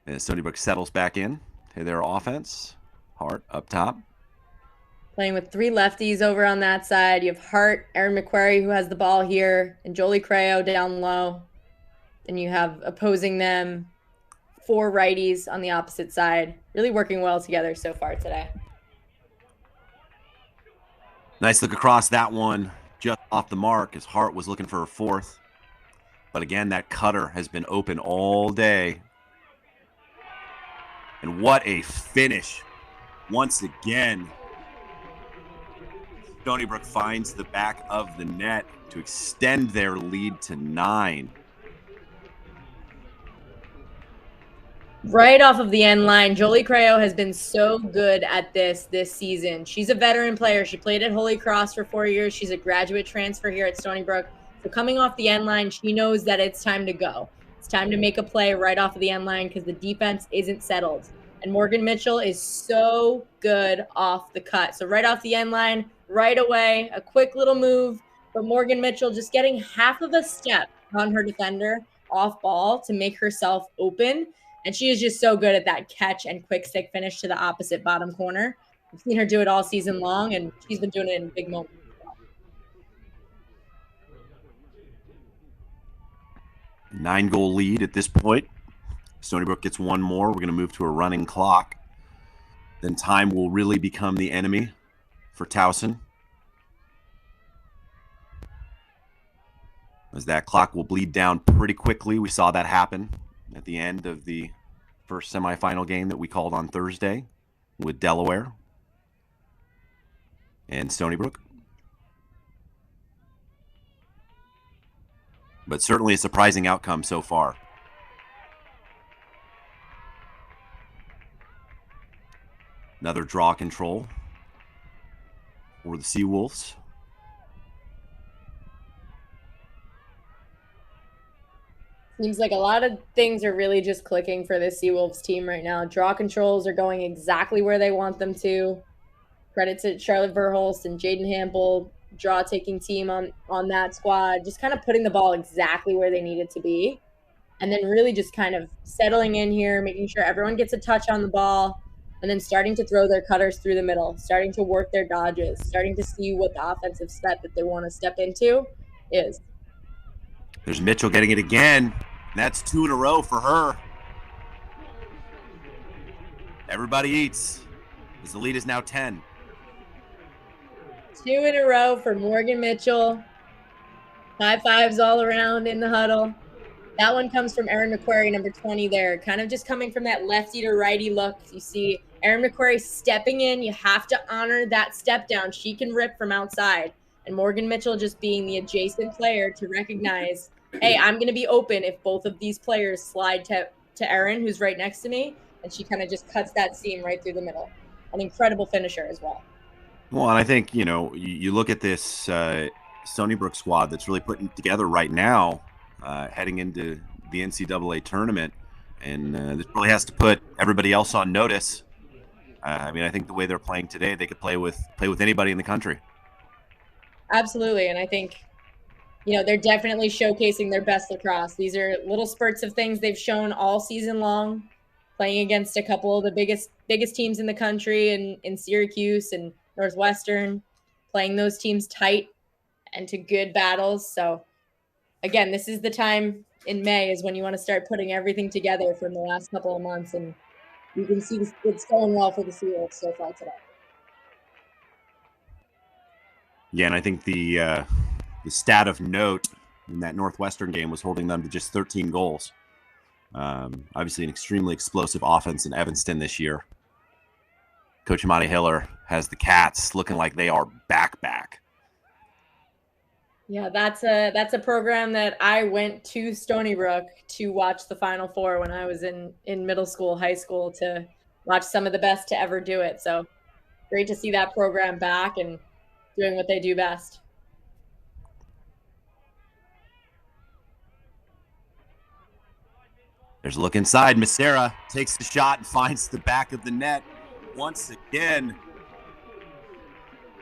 And Stony Brook settles back in to their offense. Hart up top. Playing with 3 lefties over on that side. You have Hart, Erin McQuarrie, who has the ball here, and Jolie Creo down low. Then you have opposing them 4 righties on the opposite side. Really working well together so far today. Nice look across that one, just off the mark as Hart was looking for her 4th. But again, that cutter has been open all day. And what a finish. Once again, Stony Brook finds the back of the net to extend their lead to 9. Right off of the end line, Jolie Creo has been so good at this season. She's a veteran player. She played at Holy Cross for 4 years. She's a graduate transfer here at Stony Brook. So coming off the end line, she knows that it's time to go. It's time to make a play right off of the end line because the defense isn't settled. And Morgan Mitchell is so good off the cut. So right off the end line, right away, a quick little move. But Morgan Mitchell just getting half of a step on her defender off ball to make herself open. And she is just so good at that catch and quick stick finish to the opposite bottom corner. I've seen her do it all season long, and she's been doing it in big moments. 9-goal lead at this point. Stony Brook gets 1 more. We're going to move to a running clock. Then time will really become the enemy for Towson. As that clock will bleed down pretty quickly. We saw that happen at the end of the first semifinal game that we called on Thursday with Delaware and Stony Brook. But certainly a surprising outcome so far. Another draw control for the Seawolves. Seems like a lot of things are really just clicking for this Seawolves team right now. Draw controls are going exactly where they want them to. Credit to Charlotte Verhulst and Jaden Hampel, draw taking team on that squad, just kind of putting the ball exactly where they need it to be. And then really just kind of settling in here, making sure everyone gets a touch on the ball, and then starting to throw their cutters through the middle, starting to work their dodges, starting to see what the offensive set that they want to step into is. There's Mitchell getting it again. That's 2 in a row for her. Everybody eats, as the lead is now 10. 2 in a row for Morgan Mitchell. High fives all around in the huddle. That one comes from Erin McQuarrie, number 20 there. Kind of just coming from that lefty to righty look. You see Erin McQuarrie stepping in. You have to honor that step down. She can rip from outside. And Morgan Mitchell just being the adjacent player to recognize, hey, I'm going to be open if both of these players slide to Erin, who's right next to me. And she kind of just cuts that seam right through the middle. An incredible finisher as well. Well, and I think, you look at this Stony Brook squad that's really putting together right now, heading into the NCAA tournament, and this really has to put everybody else on notice. I think the way they're playing today, they could play with anybody in the country. Absolutely, and I think, they're definitely showcasing their best lacrosse. These are little spurts of things they've shown all season long, playing against a couple of the biggest teams in the country in Syracuse and Northwestern, playing those teams tight and to good battles. So again, this is the time in May is when you want to start putting everything together from the last couple of months, and you can see it's going well for the Seawolves so far today. Yeah, and I think the stat of note in that Northwestern game was holding them to just 13 goals. Obviously an extremely explosive offense in Evanston this year. Coach Amani Hiller has the Cats looking like they are back. Yeah, that's a program that I went to Stony Brook to watch the Final Four when I was in middle school, high school, to watch some of the best to ever do it. So great to see that program back and doing what they do best. There's a look inside. Macera takes the shot and finds the back of the net once again.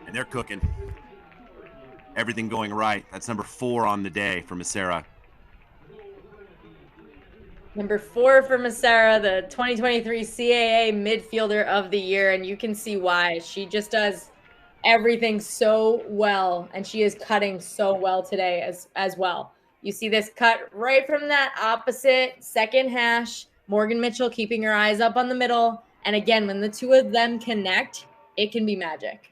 And they're cooking. Everything going right. That's number 4 on the day for Macera. Number 4 for Macera, the 2023 CAA Midfielder of the Year, and you can see why. She just does everything so well, and she is cutting so well today as well. You see this cut right from that opposite second hash. Morgan Mitchell keeping her eyes up on the middle. And again, when the two of them connect, it can be magic.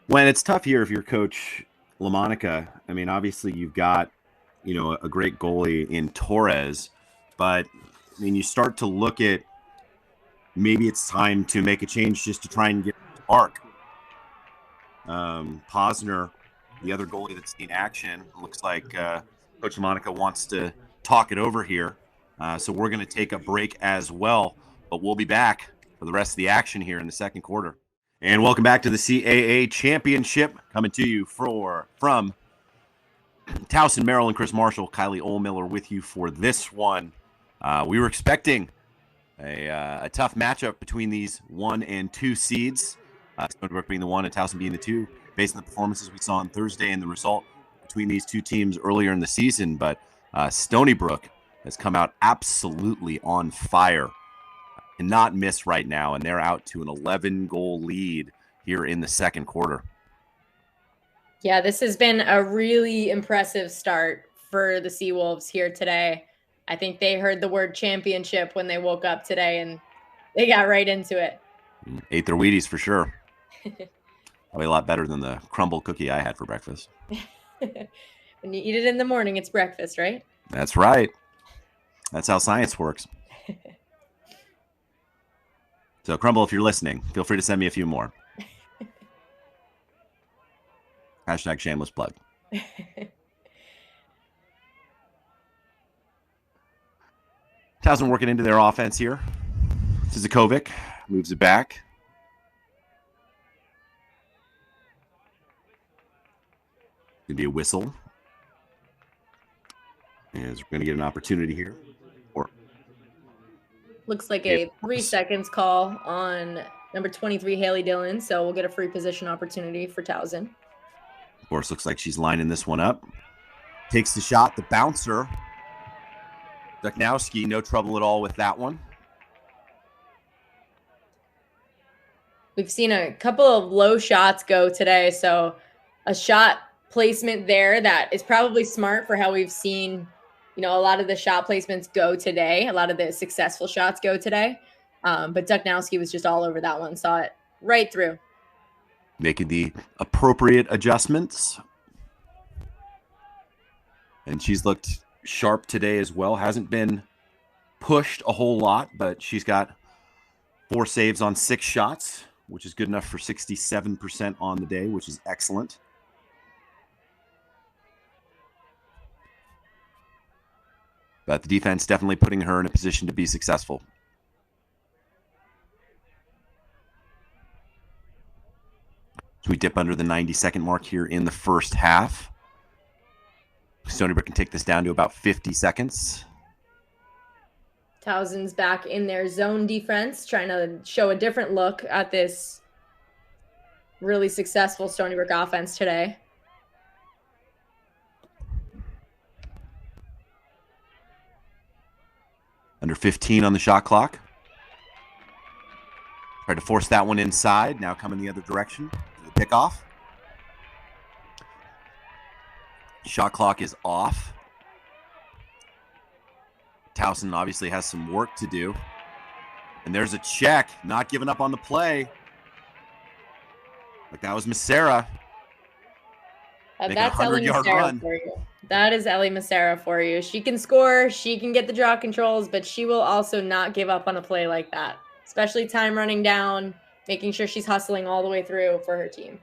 When it's tough here if you're Coach LaMonica, obviously you've got, a great goalie in Torres, but you start to look at maybe it's time to make a change just to try and get to arc. Posner, the other goalie that's in action, looks like Coach LaMonica wants to talk it over here. So we're going to take a break as well, but we'll be back for the rest of the action here in the second quarter. And welcome back to the CAA Championship, coming to you from Towson, Maryland. Chris Marshall, Kylie Ohlmiller with you for this one. We were expecting a tough matchup between these 1 and 2 seeds, Stony Brook being the 1 and Towson being the 2, based on the performances we saw on Thursday and the result between these two teams earlier in the season. But Stony Brook has come out absolutely on fire. Cannot miss right now, and they're out to an 11-goal lead here in the second quarter. Yeah, this has been a really impressive start for the Seawolves here today. I think they heard the word championship when they woke up today, and they got right into it. Ate their Wheaties for sure. Probably a lot better than the crumble cookie I had for breakfast. When you eat it in the morning, it's breakfast, right? That's right. That's how science works. So Crumble, if you're listening, feel free to send me a few more. Hashtag shameless plug. Towson working into their offense here. Zizokovic moves it back. Going to be a whistle. As we're going to get an opportunity here. Looks like a 3 seconds call on number 23, Haley Dillon. So we'll get a free position opportunity for Towson. Of course, looks like she's lining this one up. Takes the shot, the bouncer. Duchnowski, no trouble at all with that one. We've seen a couple of low shots go today. So a shot placement there that is probably smart for how we've seen, a lot of the shot placements go today. A lot of the successful shots go today. But Duchnowski was just all over that one. Saw it right through. Making the appropriate adjustments. And she's looked sharp today as well. Hasn't been pushed a whole lot, but she's got 4 saves on 6 shots, which is good enough for 67% on the day, which is excellent. But the defense definitely putting her in a position to be successful. So we dip under the 90-second mark here in the first half. Stony Brook can take this down to about 50 seconds. Towson's back in their zone defense, trying to show a different look at this really successful Stony Brook offense today. Under 15 on the shot clock. Tried to force that one inside. Now coming the other direction. The pickoff. Shot clock is off. Towson obviously has some work to do. And there's a check. Not giving up on the play. Like that was Massera. That's Ellie Massera for you. That is Ellie Massera for you. She can score. She can get the draw controls, but she will also not give up on a play like that. Especially time running down, making sure she's hustling all the way through for her team.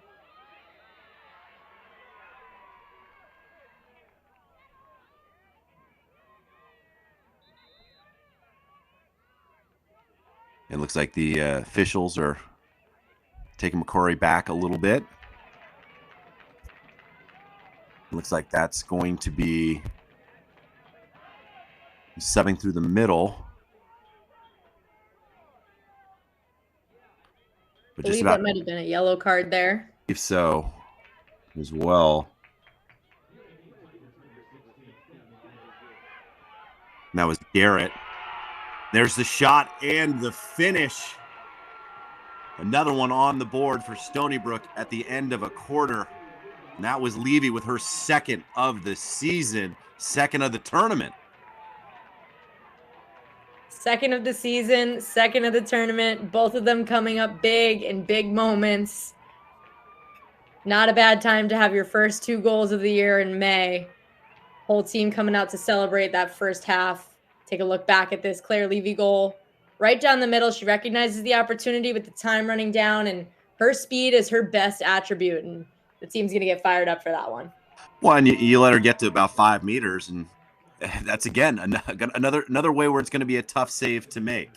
It looks like the officials are taking McCrory back a little bit. Looks like that's going to be subbing through the middle. But I believe that might have been a yellow card there. If so, as well. And that was Garrett. There's the shot and the finish. Another one on the board for Stony Brook at the end of a quarter. And that was Levy with her second of the season, second of the tournament. Second of the season, second of the tournament, both of them coming up big in big moments. Not a bad time to have your first 2 goals of the year in May. Whole team coming out to celebrate that first half. Take a look back at this Claire Levy goal. Right down the middle, she recognizes the opportunity with the time running down, and her speed is her best attribute, and the team's going to get fired up for that one. Well, and you let her get to about 5 meters, and that's, again, another way where it's going to be a tough save to make.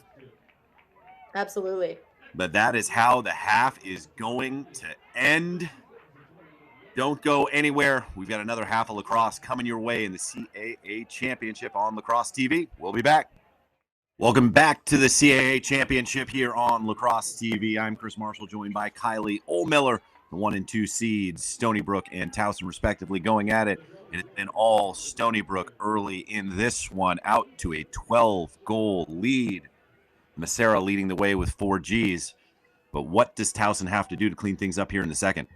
Absolutely. But that is how the half is going to end. Don't go anywhere. We've got another half of lacrosse coming your way in the CAA Championship on Lacrosse TV. We'll be back. Welcome back to the CAA Championship here on Lacrosse TV. I'm Chris Marshall, joined by Kylie Ohlmiller, the 1 and 2 seeds, Stony Brook and Towson, respectively, going at it. And it's been all Stony Brook early in this one, out to a 12-goal lead. Massera leading the way with 4 Gs. But what does Towson have to do to clean things up here in the second?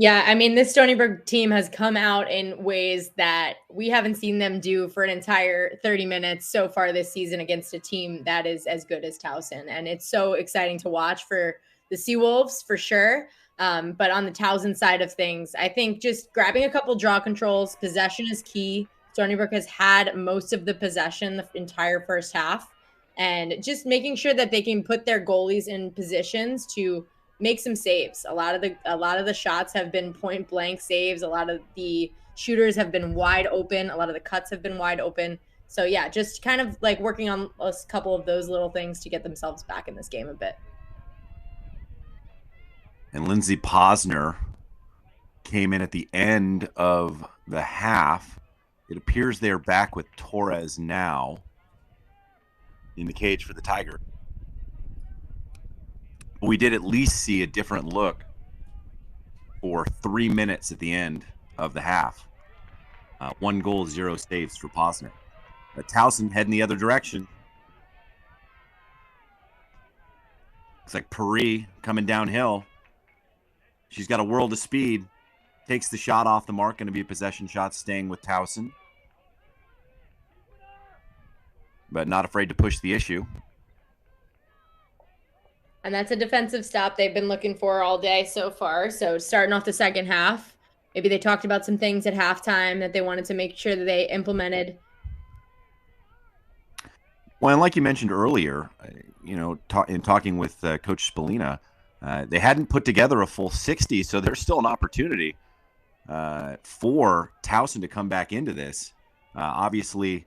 Yeah, I mean, this Stony Brook team has come out in ways that we haven't seen them do for an entire 30 minutes so far this season against a team that is as good as Towson. And it's so exciting to watch for the Seawolves, for sure. But on the Towson side of things, I think just grabbing a couple draw controls, possession is key. Stony Brook has had most of the possession the entire first half. and just making sure that they can put their goalies in positions to make some saves. A lot of the shots have been point blank saves. A lot of the shooters have been wide open. A lot of the cuts have been wide open. So yeah, just kind of like working on a couple of those little things to get themselves back in this game a bit. And Lindsey Posner came in at the end of the half. It appears they're back with Torres now in the cage for the Tiger. We did at least see a different look for 3 minutes at the end of the half. 1 goal, 0 saves for Posner. But Towson heading the other direction. Looks like Paris coming downhill. She's got a world of speed. Takes the shot off the mark. Going to be a possession shot, staying with Towson. But not afraid to push the issue. And that's a defensive stop they've been looking for all day so far. So starting off the second half, maybe they talked about some things at halftime that they wanted to make sure that they implemented. Well, and like you mentioned earlier, in talking with Coach Spallina, they hadn't put together a full 60, so there's still an opportunity for Towson to come back into this. Obviously,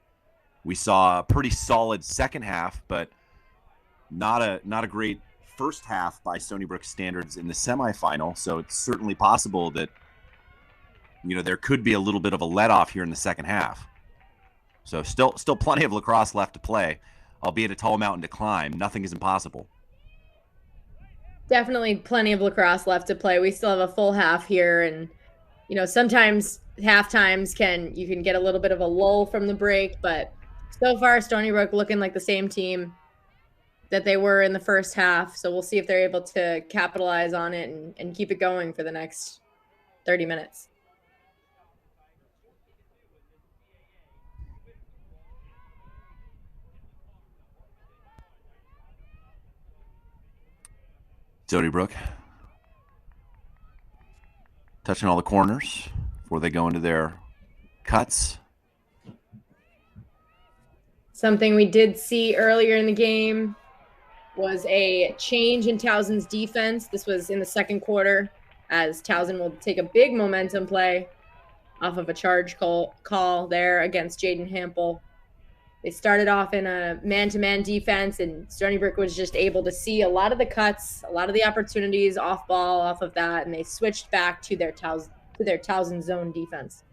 we saw a pretty solid second half, but not a great first half by Stony Brook standards in the semifinal. So it's certainly possible that there could be a little bit of a let-off here in the second half. So still plenty of lacrosse left to play, albeit a tall mountain to climb. Nothing is impossible. Definitely plenty of lacrosse left to play. We still have a full half here, and sometimes half times you can get a little bit of a lull from the break, but so far Stony Brook looking like the same team that they were in the first half. So we'll see if they're able to capitalize on it and keep it going for the next 30 minutes. Stony Brook touching all the corners before they go into their cuts. Something we did see earlier in the game was a change in Towson's defense. This was in the second quarter, as Towson will take a big momentum play off of a charge call there against Jaden Hampel. They started off in a man-to-man defense, and Stony Brook was just able to see a lot of the cuts, a lot of the opportunities off ball off of that, and they switched back to their Towson zone defense.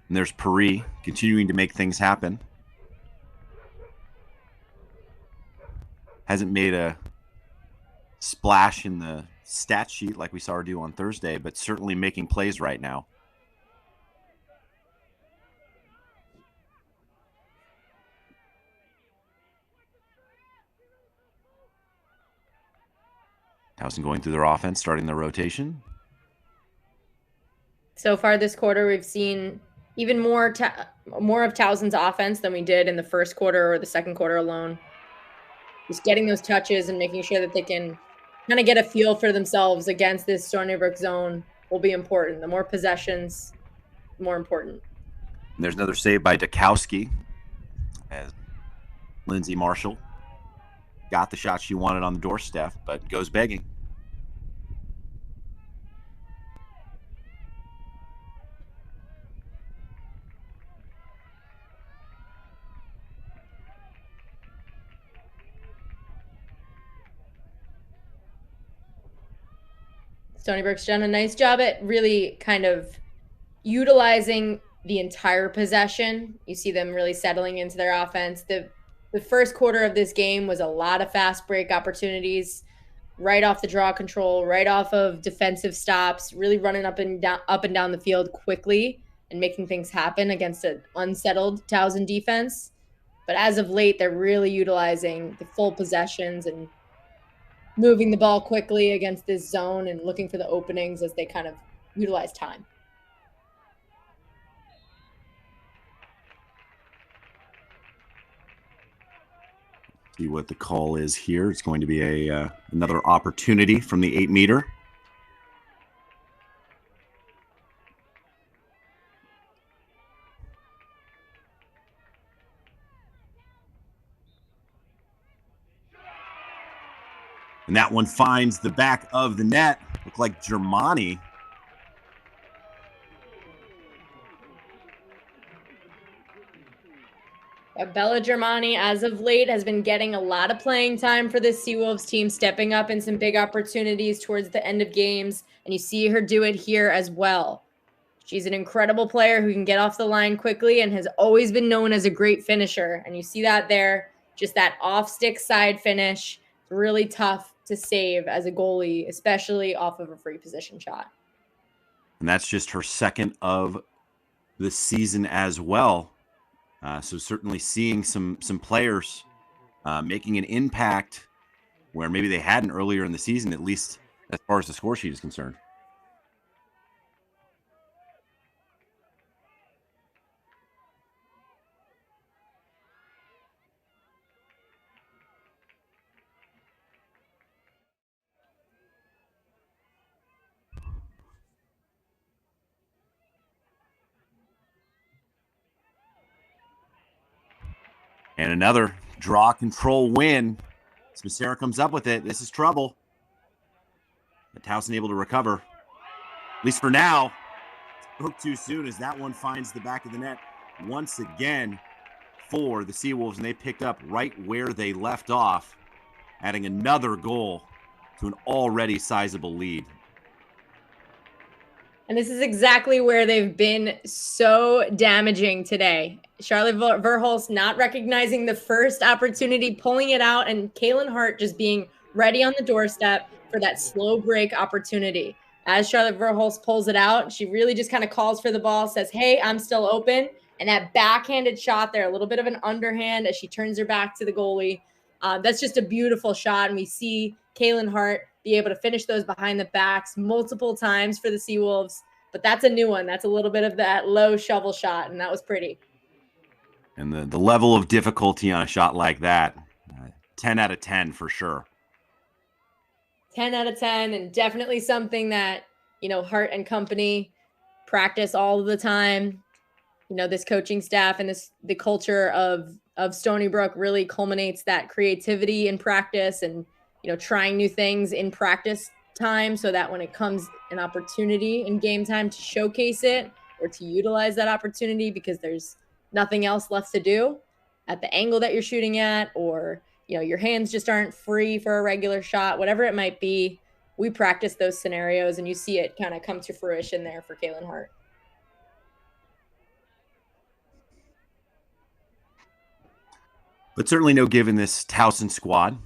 And there's Paris continuing to make things happen. Hasn't made a splash in the stat sheet like we saw her do on Thursday, but certainly making plays right now. Towson going through their offense, starting their rotation. So far this quarter, we've seen even more of Towson's offense than we did in the first quarter or the second quarter alone. Just getting those touches and making sure that they can kind of get a feel for themselves against this Stony Brook zone will be important. The more possessions, the more important. And there's another save by Dukowski as Lindsay Marshall got the shot she wanted on the doorstep, but goes begging. Stony Brook's done a nice job at really kind of utilizing the entire possession. You see them really settling into their offense. The first quarter of this game was a lot of fast break opportunities, right off the draw control, right off of defensive stops, really running up and down the field quickly and making things happen against an unsettled Towson defense. But as of late, they're really utilizing the full possessions and moving the ball quickly against this zone and looking for the openings as they kind of utilize time. See what the call is here. It's going to be another opportunity from the 8-meter. And that one finds the back of the net. Looked like Germani. Bella Germani, as of late, has been getting a lot of playing time for this Seawolves team, stepping up in some big opportunities towards the end of games. And you see her do it here as well. She's an incredible player who can get off the line quickly and has always been known as a great finisher. And you see that there, just that off-stick side finish. It's really tough to save as a goalie, especially off of a free position shot. And that's just her second of the season as well. So certainly seeing some players making an impact where maybe they hadn't earlier in the season, at least as far as the score sheet is concerned. And another draw control win. Smithera comes up with it. This is trouble. But Towson able to recover. At least for now. Spoke too soon as that one finds the back of the net once again for the Seawolves. And they picked up right where they left off, adding another goal to an already sizable lead. And this is exactly where they've been so damaging today. Charlotte Verhulst not recognizing the first opportunity, pulling it out, and Kaylin Hart just being ready on the doorstep for that slow break opportunity. As Charlotte Verhulst pulls it out, she really just kind of calls for the ball, says, hey, I'm still open. And that backhanded shot there, a little bit of an underhand as she turns her back to the goalie. That's just a beautiful shot. And we see Kaylin Hart be able to finish those behind the backs multiple times for the Seawolves. But that's a new one. That's a little bit of that low shovel shot, and that was pretty. And the level of difficulty on a shot like that, 10 out of 10 for sure. 10 out of 10, and definitely something that, Hart and company practice all the time. This coaching staff and the culture of Stony Brook really culminates that creativity in practice and, trying new things in practice time so that when it comes an opportunity in game time to showcase it or to utilize that opportunity because there's nothing else left to do at the angle that you're shooting at, or, your hands just aren't free for a regular shot, whatever it might be. We practice those scenarios and you see it kind of come to fruition there for Kaylin Hart. But certainly no give in this Towson squad.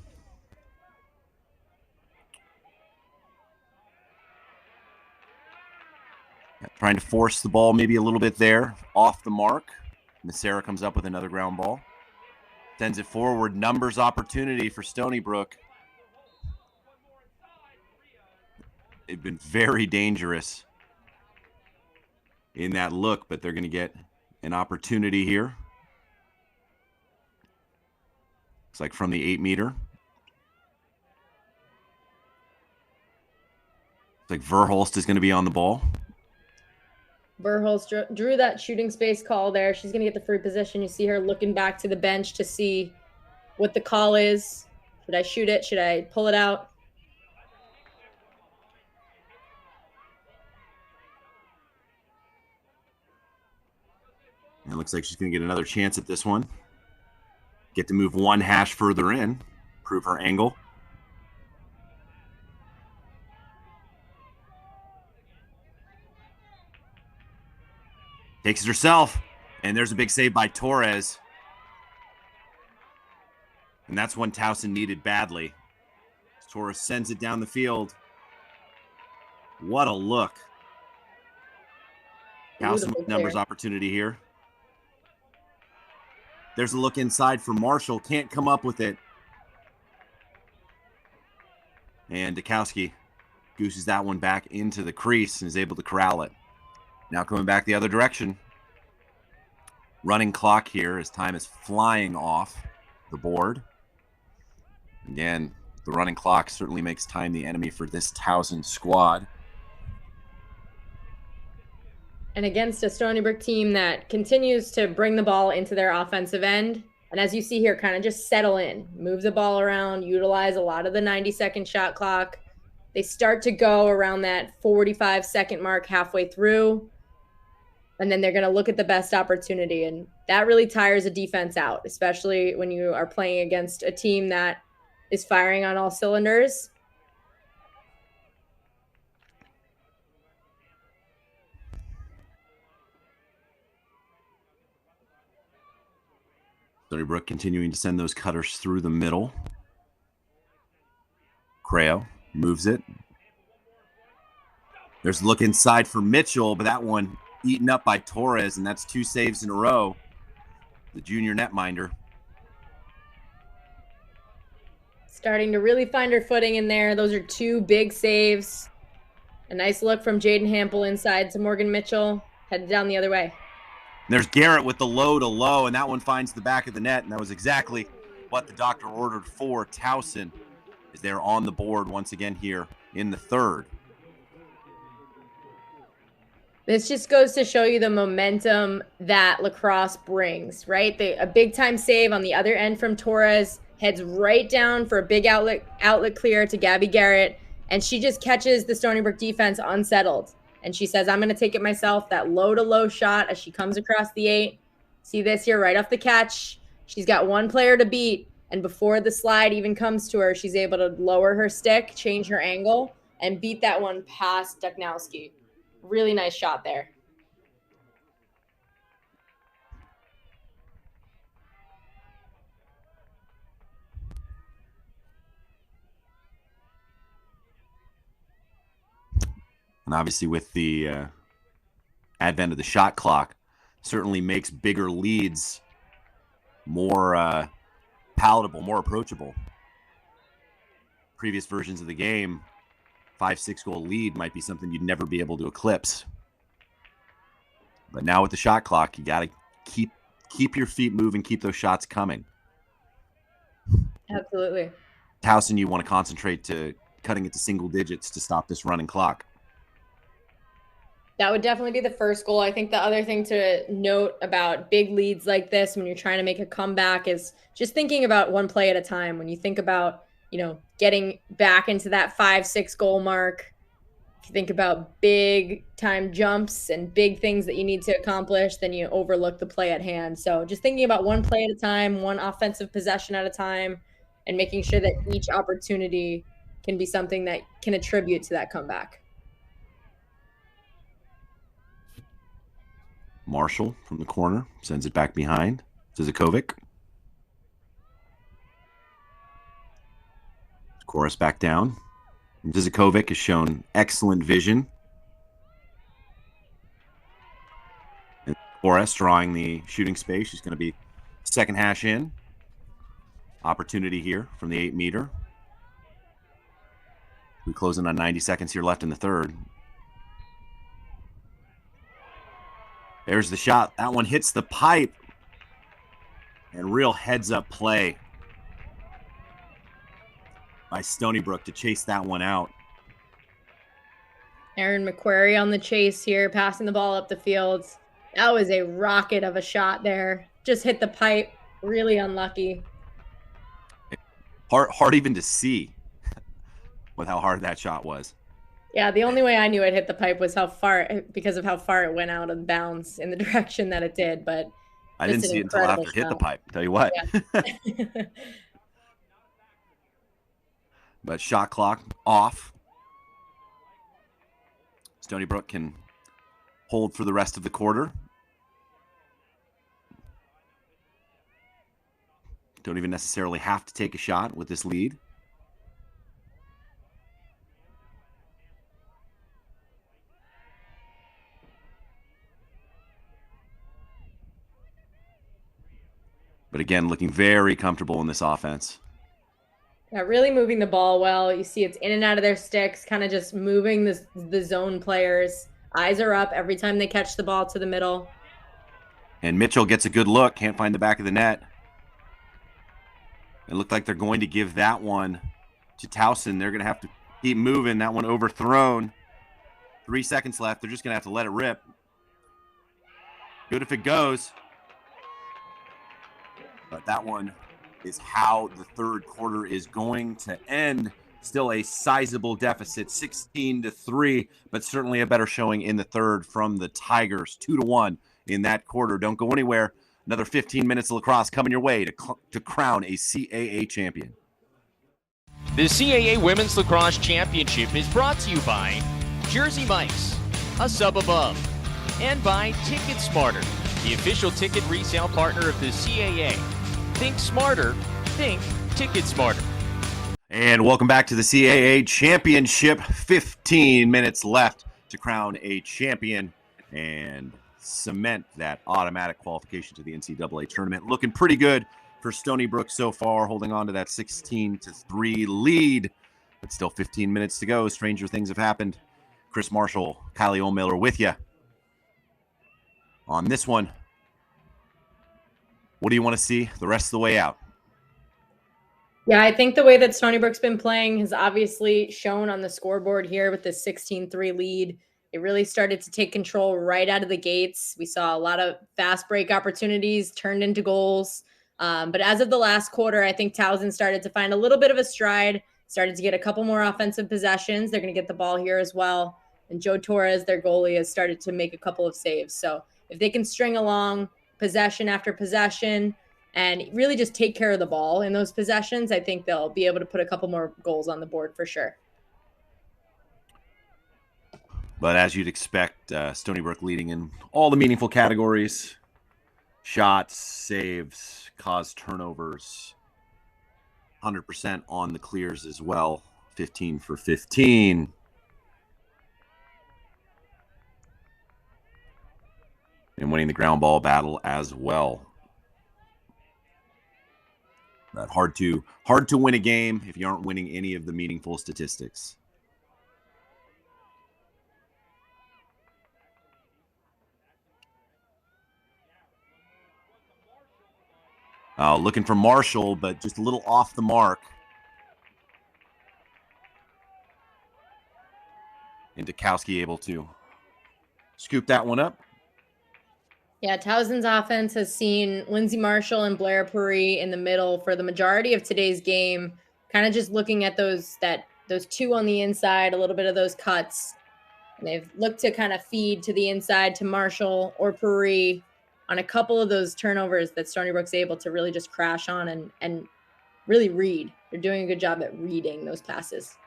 Trying to force the ball maybe a little bit there, off the mark. Smithera comes up with another ground ball. Sends it forward, numbers opportunity for Stony Brook. They've been very dangerous in that look, but they're going to get an opportunity here. Looks like from the 8-meter. Looks like Verhulst is going to be on the ball. Verhulst drew that shooting space call there. She's going to get the free position. You see her looking back to the bench to see what the call is. Should I shoot it? Should I pull it out? It looks like she's going to get another chance at this one. Get to move one hash further in, prove her angle. Takes it herself, and there's a big save by Torres. And that's one Towson needed badly. Torres sends it down the field. What a look. Towson with numbers opportunity here. There's a look inside for Marshall. Can't come up with it. And Dukowski gooses that one back into the crease and is able to corral it. Now coming back the other direction. Running clock here as time is flying off the board. Again, the running clock certainly makes time the enemy for this Towson squad. And against a Stony Brook team that continues to bring the ball into their offensive end, And as you see here, kind of just settle in, move the ball around, utilize a lot of the 90-second shot clock. They start to go around that 45-second mark halfway through, and then they're going to look at the best opportunity. And that really tires a defense out, especially when you are playing against a team that is firing on all cylinders. Stony Brook continuing to send those cutters through the middle. Creo moves it. There's a look inside for Mitchell, but that one eaten up by Torres, and that's 2 saves in a row. The junior netminder. Starting to really find her footing in there. Those are 2 big saves. A nice look from Jaden Hampel inside to Morgan Mitchell. Headed down the other way. There's Garrett with the low to low, and that one finds the back of the net, and that was exactly what the doctor ordered for Towson, as they're on the board once again here in the third. This just goes to show you the momentum that lacrosse brings, right? A big-time save on the other end from Torres, heads right down for a big outlet clear to Gabby Garrett, and she just catches the Stony Brook defense unsettled. And she says, I'm going to take it myself, that low-to-low shot as she comes across the 8. See this here right off the catch. She's got 1 player to beat, and before the slide even comes to her, she's able to lower her stick, change her angle, and beat that one past Duchnowski. Really nice shot there. And obviously with the advent of the shot clock, certainly makes bigger leads more palatable, more approachable. Previous versions of the game, 5-6 goal lead might be something you'd never be able to eclipse. But now with the shot clock, you got to keep your feet moving, keep those shots coming. Absolutely. Towson, you want to concentrate to cutting it to single digits to stop this running clock. That would definitely be the first goal. I think the other thing to note about big leads like this when you're trying to make a comeback is just thinking about 1 play at a time. When you think about, getting back into that 5-6 goal mark, if you think about big time jumps and big things that you need to accomplish, then you overlook the play at hand. So just thinking about 1 play at a time, 1 offensive possession at a time, and making sure that each opportunity can be something that can attribute to that comeback. Marshall from the corner sends it back behind to Zakovic. Chorus back down. Zakovic has shown excellent vision. And Chorus drawing the shooting space. She's going to be second hash in. Opportunity here from the 8-meter. We close in on 90 seconds here left in the third. There's the shot. That one hits the pipe. And real heads-up play by Stony Brook to chase that one out. Erin McQuarrie on the chase here, passing the ball up the field. That was a rocket of a shot there. Just hit the pipe. Really unlucky. Hard even to see with how hard that shot was. Yeah, the only way I knew it hit the pipe was because of how far it went out of bounds in the direction that it did. But I didn't see it until after it hit the pipe. Tell you what. Yeah. But shot clock off. Stony Brook can hold for the rest of the quarter. Don't even necessarily have to take a shot with this lead. But again, looking very comfortable in this offense. Yeah, really moving the ball well. You see it's in and out of their sticks, kind of just moving the zone players. Eyes are up every time they catch the ball to the middle. And Mitchell gets a good look. Can't find the back of the net. It looked like they're going to give that one to Towson. They're going to have to keep moving. That one overthrown. 3 seconds left. They're just going to have to let it rip. Good if it goes. But that one is how the third quarter is going to end. Still a sizable deficit, 16-3, but certainly a better showing in the third from the Tigers, 2-1 in that quarter. Don't go anywhere. Another 15 minutes of lacrosse coming your way to crown a CAA champion. The CAA Women's Lacrosse Championship is brought to you by Jersey Mike's, a sub above, and by Ticket Smarter, the official ticket resale partner of the CAA. Think smarter, think Ticket Smarter. And welcome back to the CAA Championship. 15 minutes left to crown a champion and cement that automatic qualification to the NCAA tournament. Looking pretty good for Stony Brook so far, holding on to that 16-3 lead. But still 15 minutes to go. Stranger things have happened. Chris Marshall, Kylie O'Miller with you on this one. What do you want to see the rest of the way out? Yeah, I think the way that Stony Brook's been playing has obviously shown on the scoreboard here with this 16-3 lead. It really started to take control right out of the gates. We saw a lot of fast break opportunities turned into goals. But as of the last quarter, I think Towson started to find a little bit of a stride, started to get a couple more offensive possessions. They're going to get the ball here as well. And Joe Torres, their goalie, has started to make a couple of saves. So if they can string along possession after possession and really just take care of the ball in those possessions, I think they'll be able to put a couple more goals on the board for sure. But as you'd expect, Stony Brook leading in all the meaningful categories: shots, saves, caused turnovers, 100% on the clears as well, 15 for 15. And winning the ground ball battle as well. But hard to win a game if you aren't winning any of the meaningful statistics. Looking for Marshall, but just a little off the mark. And Dukowski able to scoop that one up. Yeah, Towson's offense has seen Lindsay Marshall and Blair Puri in the middle for the majority of today's game, kind of just looking at those two on the inside, a little bit of those cuts. And they've looked to kind of feed to the inside to Marshall or Puri on a couple of those turnovers that Stony Brook's able to really just crash on and really read. They're doing a good job at reading those passes.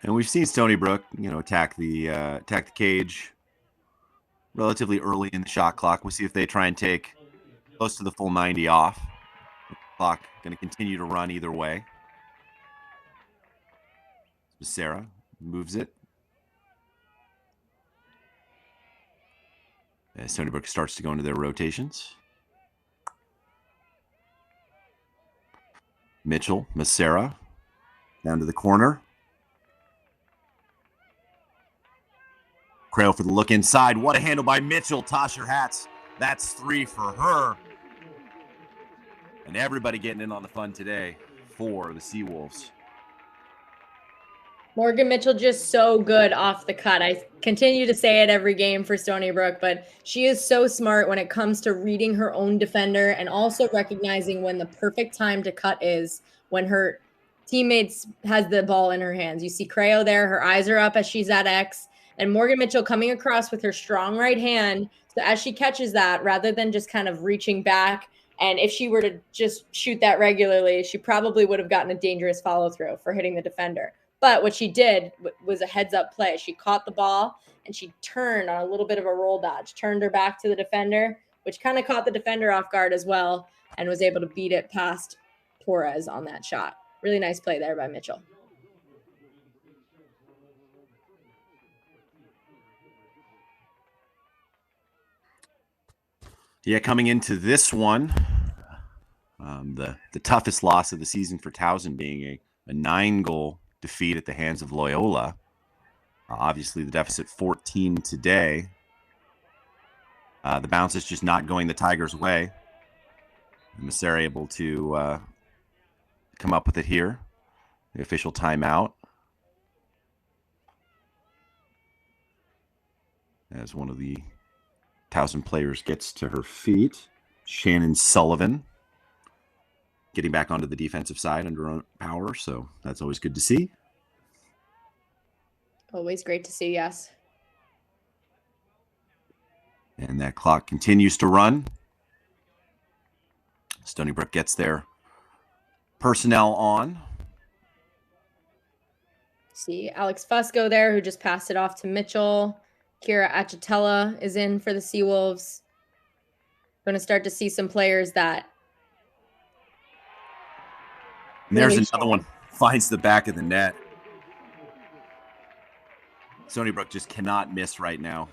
And we've seen Stony Brook, attack the cage relatively early in the shot clock. We'll see if they try and take close to the full 90 off. The clock going to continue to run either way. Sarah moves it. As Stony Brook starts to go into their rotations. Mitchell, Massera, down to the corner. Crail for the look inside. What a handle by Mitchell. Tasha Hatz. That's 3 for her. And everybody getting in on the fun today for the Seawolves. Morgan Mitchell just so good off the cut. I continue to say it every game for Stony Brook, but she is so smart when it comes to reading her own defender and also recognizing when the perfect time to cut is when her teammates has the ball in her hands. You see Creo there. Her eyes are up as she's at X. And Morgan Mitchell coming across with her strong right hand. So as she catches that, rather than just kind of reaching back, and if she were to just shoot that regularly, she probably would have gotten a dangerous follow through for hitting the defender. But what she did was a heads up play. She caught the ball and she turned on a little bit of a roll dodge, turned her back to the defender, which kind of caught the defender off guard as well, and was able to beat it past Torres on that shot. Really nice play there by Mitchell. Yeah, coming into this one, the toughest loss of the season for Towson being a 9-goal defeat at the hands of Loyola. Obviously, the deficit 14 today. The bounce is just not going the Tigers' way. Massera able to come up with it here. The official timeout. as one of the Towson players gets to her feet. Shannon Sullivan getting back onto the defensive side under her own power, so that's always good to see. Always great to see, yes. And that clock continues to run. Stony Brook gets their personnel on. See Alex Fusco there, who just passed it off to Mitchell. Kira Achitella is in for the Seawolves. Going to start to see some players that. And there's another one. Finds the back of the net. Stony Brook just cannot miss right now.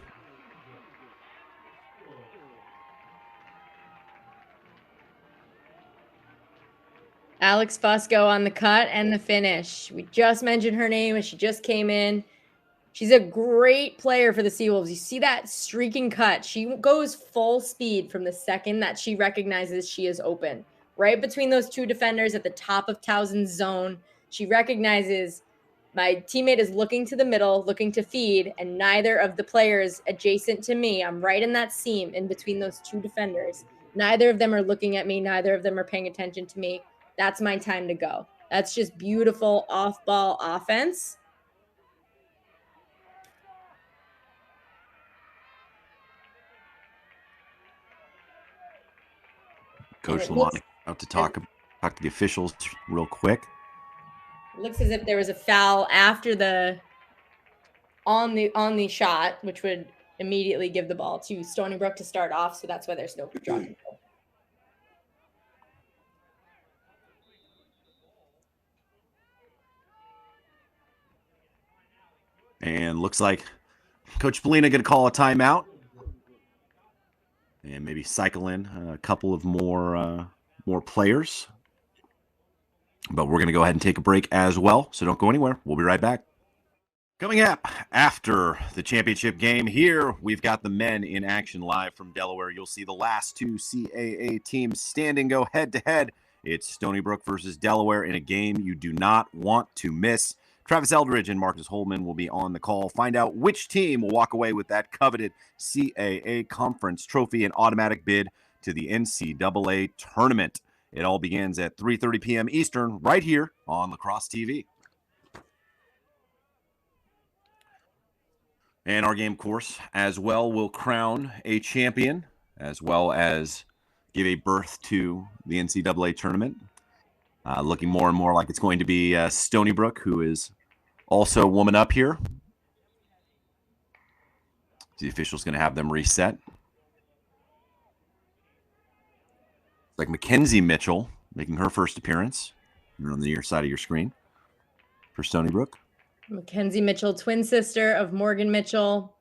Alex Fusco on the cut and the finish. We just mentioned her name as she just came in. She's a great player for the Seawolves. You see that streaking cut. She goes full speed from the second that she recognizes she is open. Right between those two defenders at the top of Towson's zone. She recognizes my teammate is looking to the middle, looking to feed, and neither of the players adjacent to me, I'm right in that seam in between those two defenders. Neither of them are looking at me. Neither of them are paying attention to me. That's my time to go. That's just beautiful off-ball offense. Coach Lamont out to talk to the officials real quick. It looks as if there was a foul after the on the shot, which would immediately give the ball to Stony Brook to start off. So that's why there's no draw control. And looks like Coach Polina going to call a timeout. And maybe cycle in a couple of more players. But we're going to go ahead and take a break as well. So don't go anywhere. We'll be right back. Coming up after the championship game, here we've got the men in action live from Delaware. You'll see the last two CAA teams standing go head-to-head. It's Stony Brook versus Delaware in a game you do not want to miss. Travis Eldridge and Marcus Holman will be on the call. Find out which team will walk away with that coveted CAA conference trophy and automatic bid to the NCAA tournament. It all begins at 3:30 p.m. Eastern right here on Lacrosse TV. And our game course as well will crown a champion as well as give a birth to the NCAA tournament. Looking more and more like it's going to be Stony Brook, who is also woman up here. The official's going to have them reset. Like Mackenzie Mitchell making her first appearance. You're on the near side of your screen for Stony Brook. Mackenzie Mitchell, twin sister of Morgan Mitchell,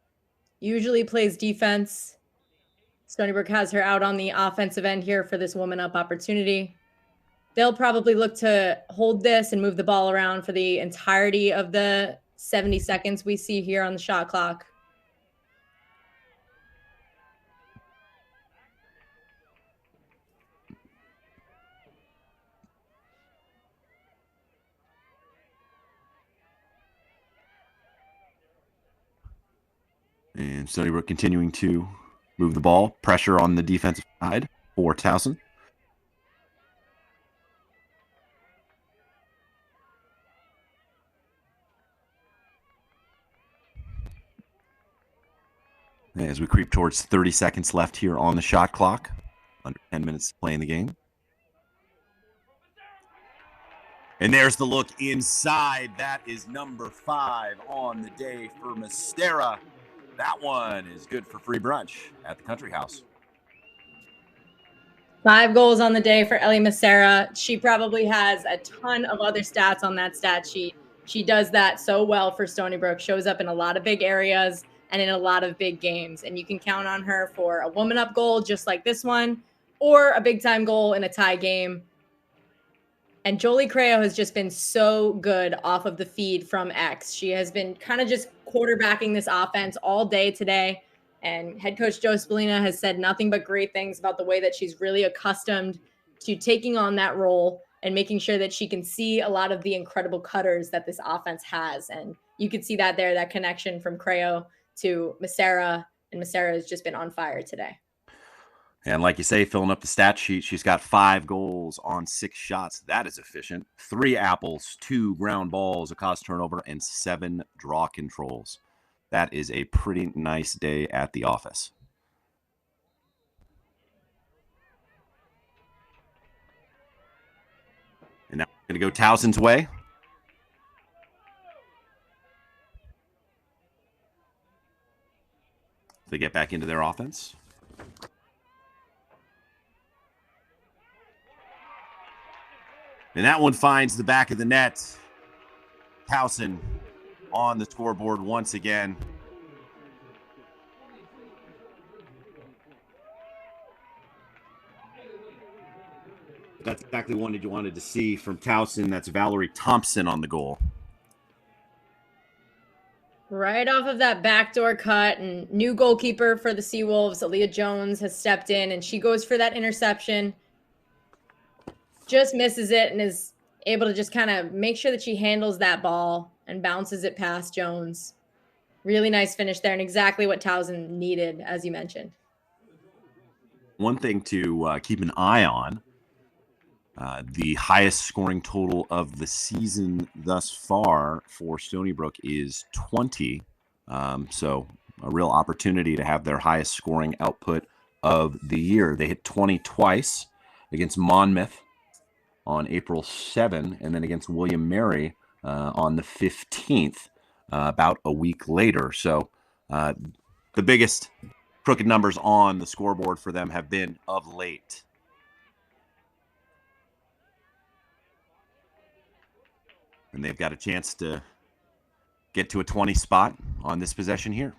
usually plays defense. Stony Brook has her out on the offensive end here for this woman up opportunity. They'll probably look to hold this and move the ball around for the entirety of the 70 seconds we see here on the shot clock. And Stony Brook continuing to move the ball. Pressure on the defensive side for Towson. As we creep towards 30 seconds left here on the shot clock. Under 10 minutes playing the game. And there's the look inside. That is number 5 on the day for Mastera. That one is good for free brunch at the Country House. 5 goals on the day for Ellie Mastera. She probably has a ton of other stats on that stat sheet. She does that so well for Stony Brook. Shows up in a lot of big areas and in a lot of big games. And you can count on her for a woman up goal just like this one, or a big time goal in a tie game. And Jolie Creo has just been so good off of the feed from X. She has been kind of just quarterbacking this offense all day today. And head coach Joe Spallina has said nothing but great things about the way that she's really accustomed to taking on that role and making sure that she can see a lot of the incredible cutters that this offense has. And you could see that there, that connection from Creo to Massera, and Massera has just been on fire today. And like you say, filling up the stat sheet, she's got 5 goals on 6 shots. That is efficient. 3 apples, 2 ground balls, a caused turnover, and 7 draw controls. That is a pretty nice day at the office. And now we're going to go Towson's way. They get back into their offense. And that one finds the back of the net. Towson on the scoreboard once again. That's exactly what you wanted to see from Towson. That's Valerie Thompson on the goal. Right off of that backdoor cut, and new goalkeeper for the Seawolves, Aaliyah Jones, has stepped in, and she goes for that interception. Just misses it and is able to just kind of make sure that she handles that ball and bounces it past Jones. Really nice finish there, and exactly what Towson needed, as you mentioned. One thing to keep an eye on, the highest scoring total of the season thus far for Stony Brook is 20. So a real opportunity to have their highest scoring output of the year. They hit 20 twice against Monmouth on April 7, and then against William Mary on the 15th, about a week later. So the biggest crooked numbers on the scoreboard for them have been of late. And they've got a chance to get to a 20 spot on this possession here.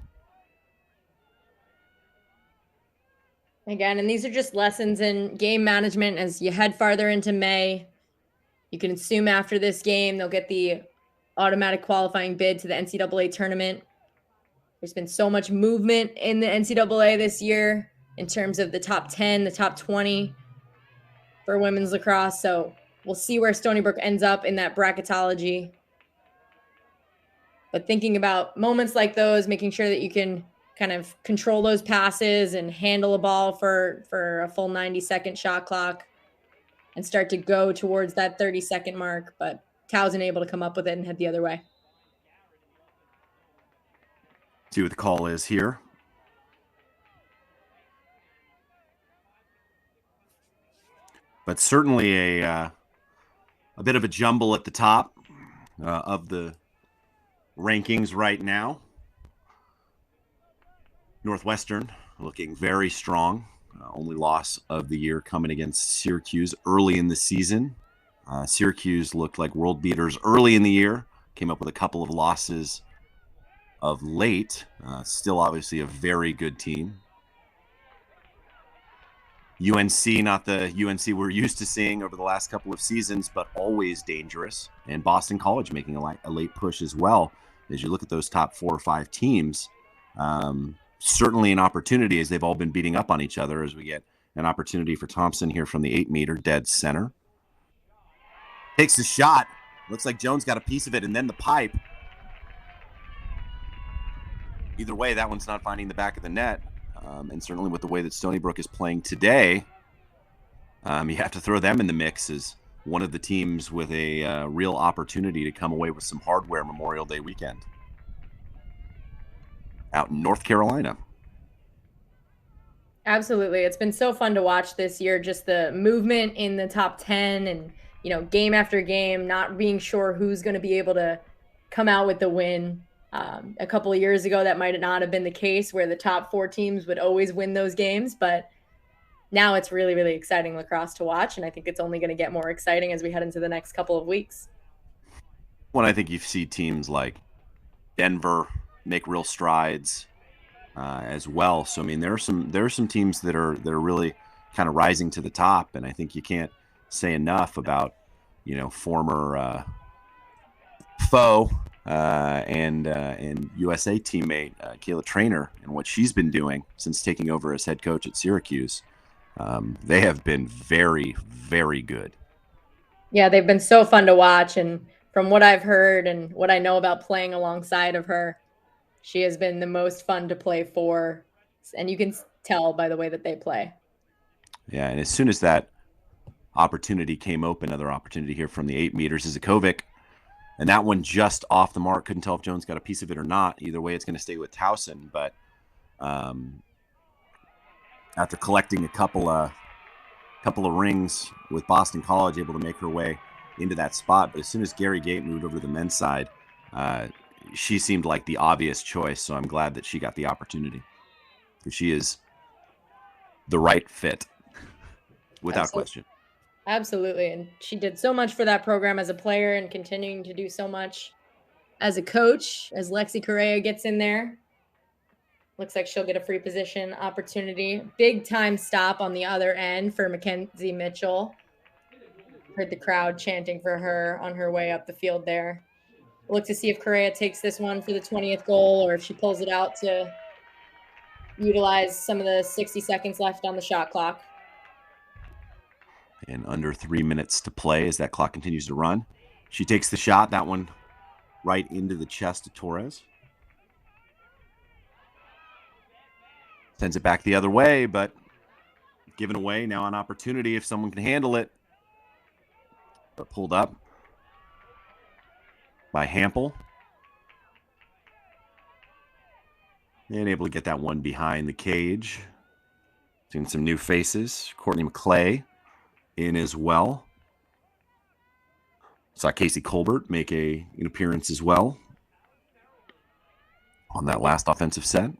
Again, and these are just lessons in game management as you head farther into May. You can assume after this game, they'll get the automatic qualifying bid to the NCAA tournament. There's been so much movement in the NCAA this year in terms of the top 10, the top 20 for women's lacrosse. So we'll see where Stony Brook ends up in that bracketology. But thinking about moments like those, making sure that you can kind of control those passes and handle a ball for a full 90-second shot clock and start to go towards that 30-second mark. But Towson able to come up with it and head the other way. See what the call is here. But certainly a bit of a jumble at the top of the rankings right now. Northwestern looking very strong. Only loss of the year coming against Syracuse early in the season. Syracuse looked like world beaters early in the year. Came up with a couple of losses of late. Still obviously a very good team. UNC, not the UNC we're used to seeing over the last couple of seasons, but always dangerous. And Boston College making a late push as well. As you look at those top 4 or 5 teams, certainly an opportunity as they've all been beating up on each other as we get an opportunity for Thompson here from the 8-meter dead center. Takes the shot. Looks like Jones got a piece of it, and then the pipe. Either way, that one's not finding the back of the net. And certainly with the way that Stony Brook is playing today, you have to throw them in the mix as one of the teams with a real opportunity to come away with some hardware Memorial Day weekend out in North Carolina. Absolutely. It's been so fun to watch this year, just the movement in the top 10 and, you know, game after game, not being sure who's going to be able to come out with the win. A couple of years ago, that might not have been the case where the top 4 teams would always win those games. But now it's really, really exciting lacrosse to watch. And I think it's only going to get more exciting as we head into the next couple of weeks. Well, I think you see teams like Denver make real strides as well. So, I mean, there are some teams that are really kind of rising to the top. And I think you can't say enough about, you know, former foe and USA teammate Kayla Traynor and what she's been doing since taking over as head coach at Syracuse. They have been very, very good. Yeah, they've been so fun to watch. And from what I've heard and what I know about playing alongside of her, She has been the most fun to play for, and you can tell by the way that they play. Yeah, and as soon as that opportunity came open, another opportunity here from the 8 meters is Ikovic. And that one just off the mark. Couldn't tell if Jones got a piece of it or not. Either way, it's going to stay with Towson. But after collecting a couple of rings with Boston College, able to make her way into that spot. But as soon as Gary Gate moved over to the men's side, she seemed like the obvious choice. So I'm glad that she got the opportunity, because she is the right fit, without question. Absolutely. And she did so much for that program as a player and continuing to do so much as a coach. As Lexi Correa gets in there, looks like she'll get a free position opportunity. Big time stop on the other end for Mackenzie Mitchell. Heard the crowd chanting for her on her way up the field there. We'll look to see if Correa takes this one for the 20th goal, or if she pulls it out to utilize some of the 60 seconds left on the shot clock. And under 3 minutes to play as that clock continues to run. She takes the shot, that one right into the chest of Torres. Sends it back the other way, but given away. Now an opportunity if someone can handle it. But pulled up by Hampel. And able to get that one behind the cage. Seeing some new faces. Courtney McClay in as well. Saw Casey Colbert make an appearance as well on that last offensive set.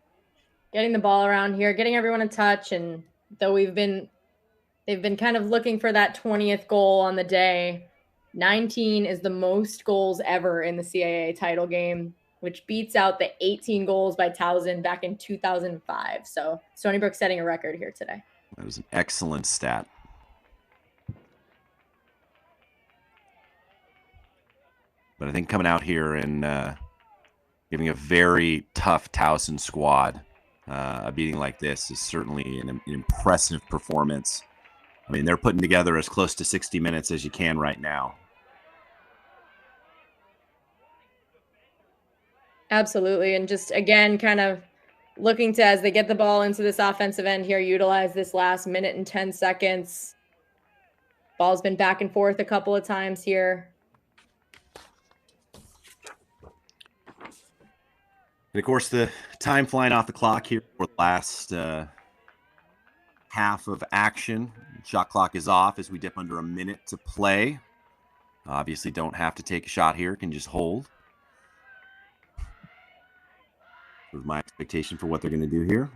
Getting the ball around here, getting everyone a touch, and though they've been kind of looking for that 20th goal on the day. 19 is the most goals ever in the CAA title game, which beats out the 18 goals by Towson back in 2005. So Stony Brook setting a record here today. That was an excellent stat. But I think coming out here and giving a very tough Towson squad a beating like this is certainly an impressive performance. I mean, they're putting together as close to 60 minutes as you can right now. Absolutely. And just, again, kind of looking to, as they get the ball into this offensive end here, utilize this last minute and 10 seconds. Ball's been back and forth a couple of times here. And of course, the time flying off the clock here for the last half of action. Shot clock is off as we dip under a minute to play. Obviously, don't have to take a shot here. Can just hold. That was my expectation for what they're going to do here.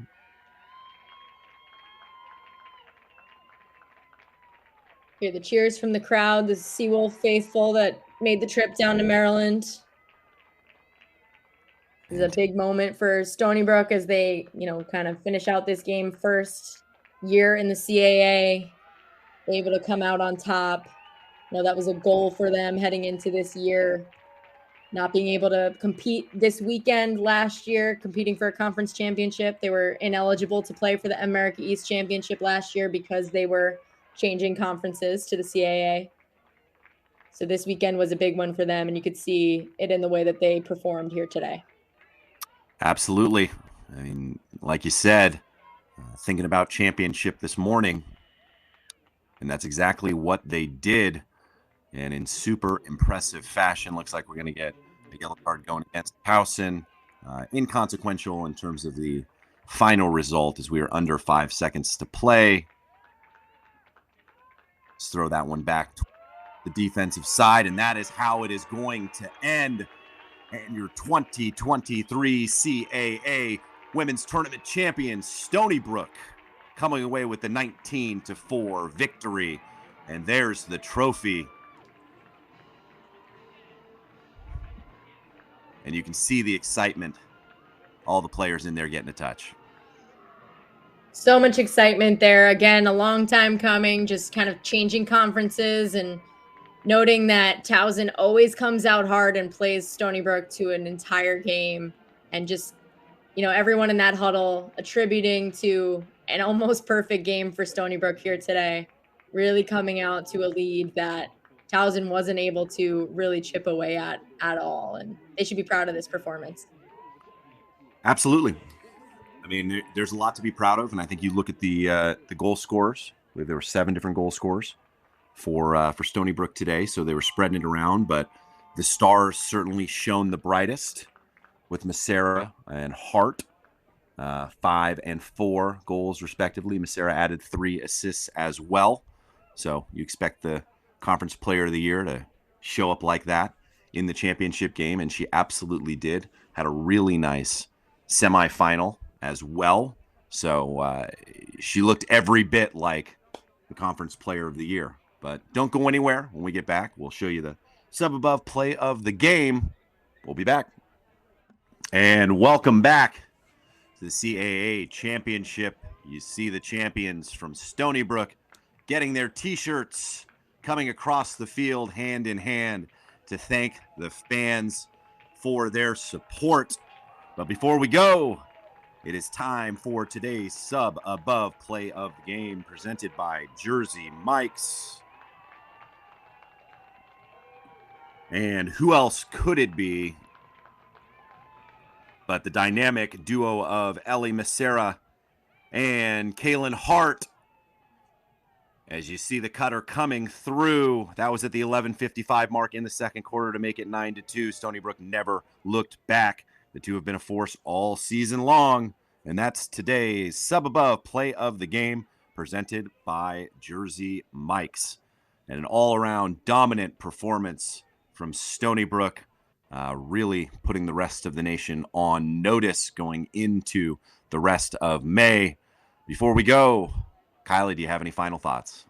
Hear the cheers from the crowd, the Seawolf faithful that made the trip down to Maryland. This is a big moment for Stony Brook as they, kind of finish out this game. First year in the CAA, able to come out on top. That was a goal for them heading into this year. Not being able to compete this weekend last year, competing for a conference championship. They were ineligible to play for the America East Championship last year because they were changing conferences to the CAA. So this weekend was a big one for them, and you could see it in the way that they performed here today. Absolutely. I mean, like you said, thinking about championship this morning, and that's exactly what they did. And in super impressive fashion. Looks like we're going to get a yellow card going against Towson. Inconsequential in terms of the final result, as we are under 5 seconds to play. Let's throw that one back to the defensive side, and that is how it is going to end. And your 2023 CAA Women's Tournament champions, Stony Brook, coming away with the 19-4 victory. And there's the trophy. And you can see the excitement. All the players in there getting a touch. So much excitement there. Again, a long time coming, just kind of changing conferences and noting that Towson always comes out hard and plays Stony Brook to an entire game. And just, everyone in that huddle attributing to an almost perfect game for Stony Brook here today. Really coming out to a lead that Towson wasn't able to really chip away at all. And they should be proud of this performance. Absolutely. I mean, there's a lot to be proud of, and I think you look at the goal scorers. There were 7 different goal scorers for Stony Brook today, so they were spreading it around. But the stars certainly shone the brightest with Massera and Hart, 5 and 4 goals respectively. Massera added 3 assists as well, so you expect the Conference Player of the Year to show up like that in the championship game, and she absolutely did. Had a really nice semifinal as well. So she looked every bit like the Conference Player of the Year. But don't go anywhere. When we get back, we'll show you the sub-above play of the game. We'll be back. And welcome back to the CAA Championship. You see the champions from Stony Brook getting their T-shirts, coming across the field hand in hand to thank the fans for their support. But before we go, it is time for today's sub-above play of the game presented by Jersey Mike's. And who else could it be but the dynamic duo of Ellie Massera and Kaylin Hart? As you see the cutter coming through, that was at the 11:55 mark in the second quarter to make it 9-2. Stony Brook never looked back. The two have been a force all season long, and that's today's sub-above play of the game presented by Jersey Mike's. And an all-around dominant performance from Stony Brook, really putting the rest of the nation on notice going into the rest of May. Before we go, Kylie, do you have any final thoughts?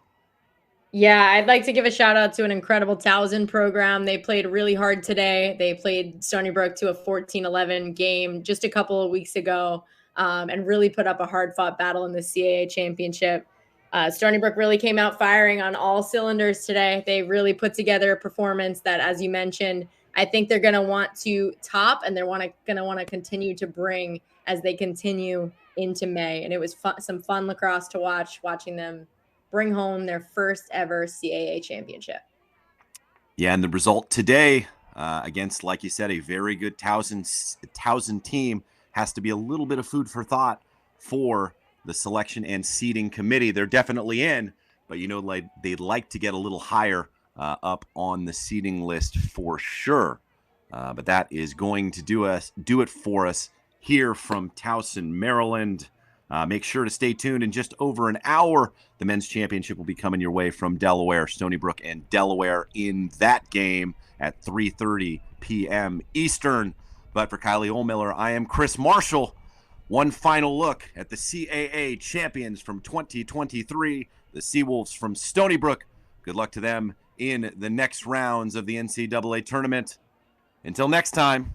Yeah, I'd like to give a shout out to an incredible Towson program. They played really hard today. They played Stony Brook to a 14-11 game just a couple of weeks ago, and really put up a hard-fought battle in the CAA championship. Stony Brook really came out firing on all cylinders today. They really put together a performance that, as you mentioned, I think they're going to want to top, and they're going to want to continue to bring as they continue into May. And it was some fun lacrosse to watching them bring home their first ever CAA championship. Yeah, and the result today against, like you said, a very good Towson team has to be a little bit of food for thought for the selection and seeding committee. They're definitely in, but they'd like to get a little higher up on the seeding list for sure. But that is going to do it for us here from Towson, Maryland. Make sure to stay tuned. In just over an hour, the men's championship will be coming your way from Delaware. Stony Brook and Delaware in that game at 3:30 p.m. Eastern. But for Kylie Ohlmiller, I am Chris Marshall. One final look at the CAA champions from 2023, the Seawolves from Stony Brook. Good luck to them in the next rounds of the NCAA tournament. Until next time.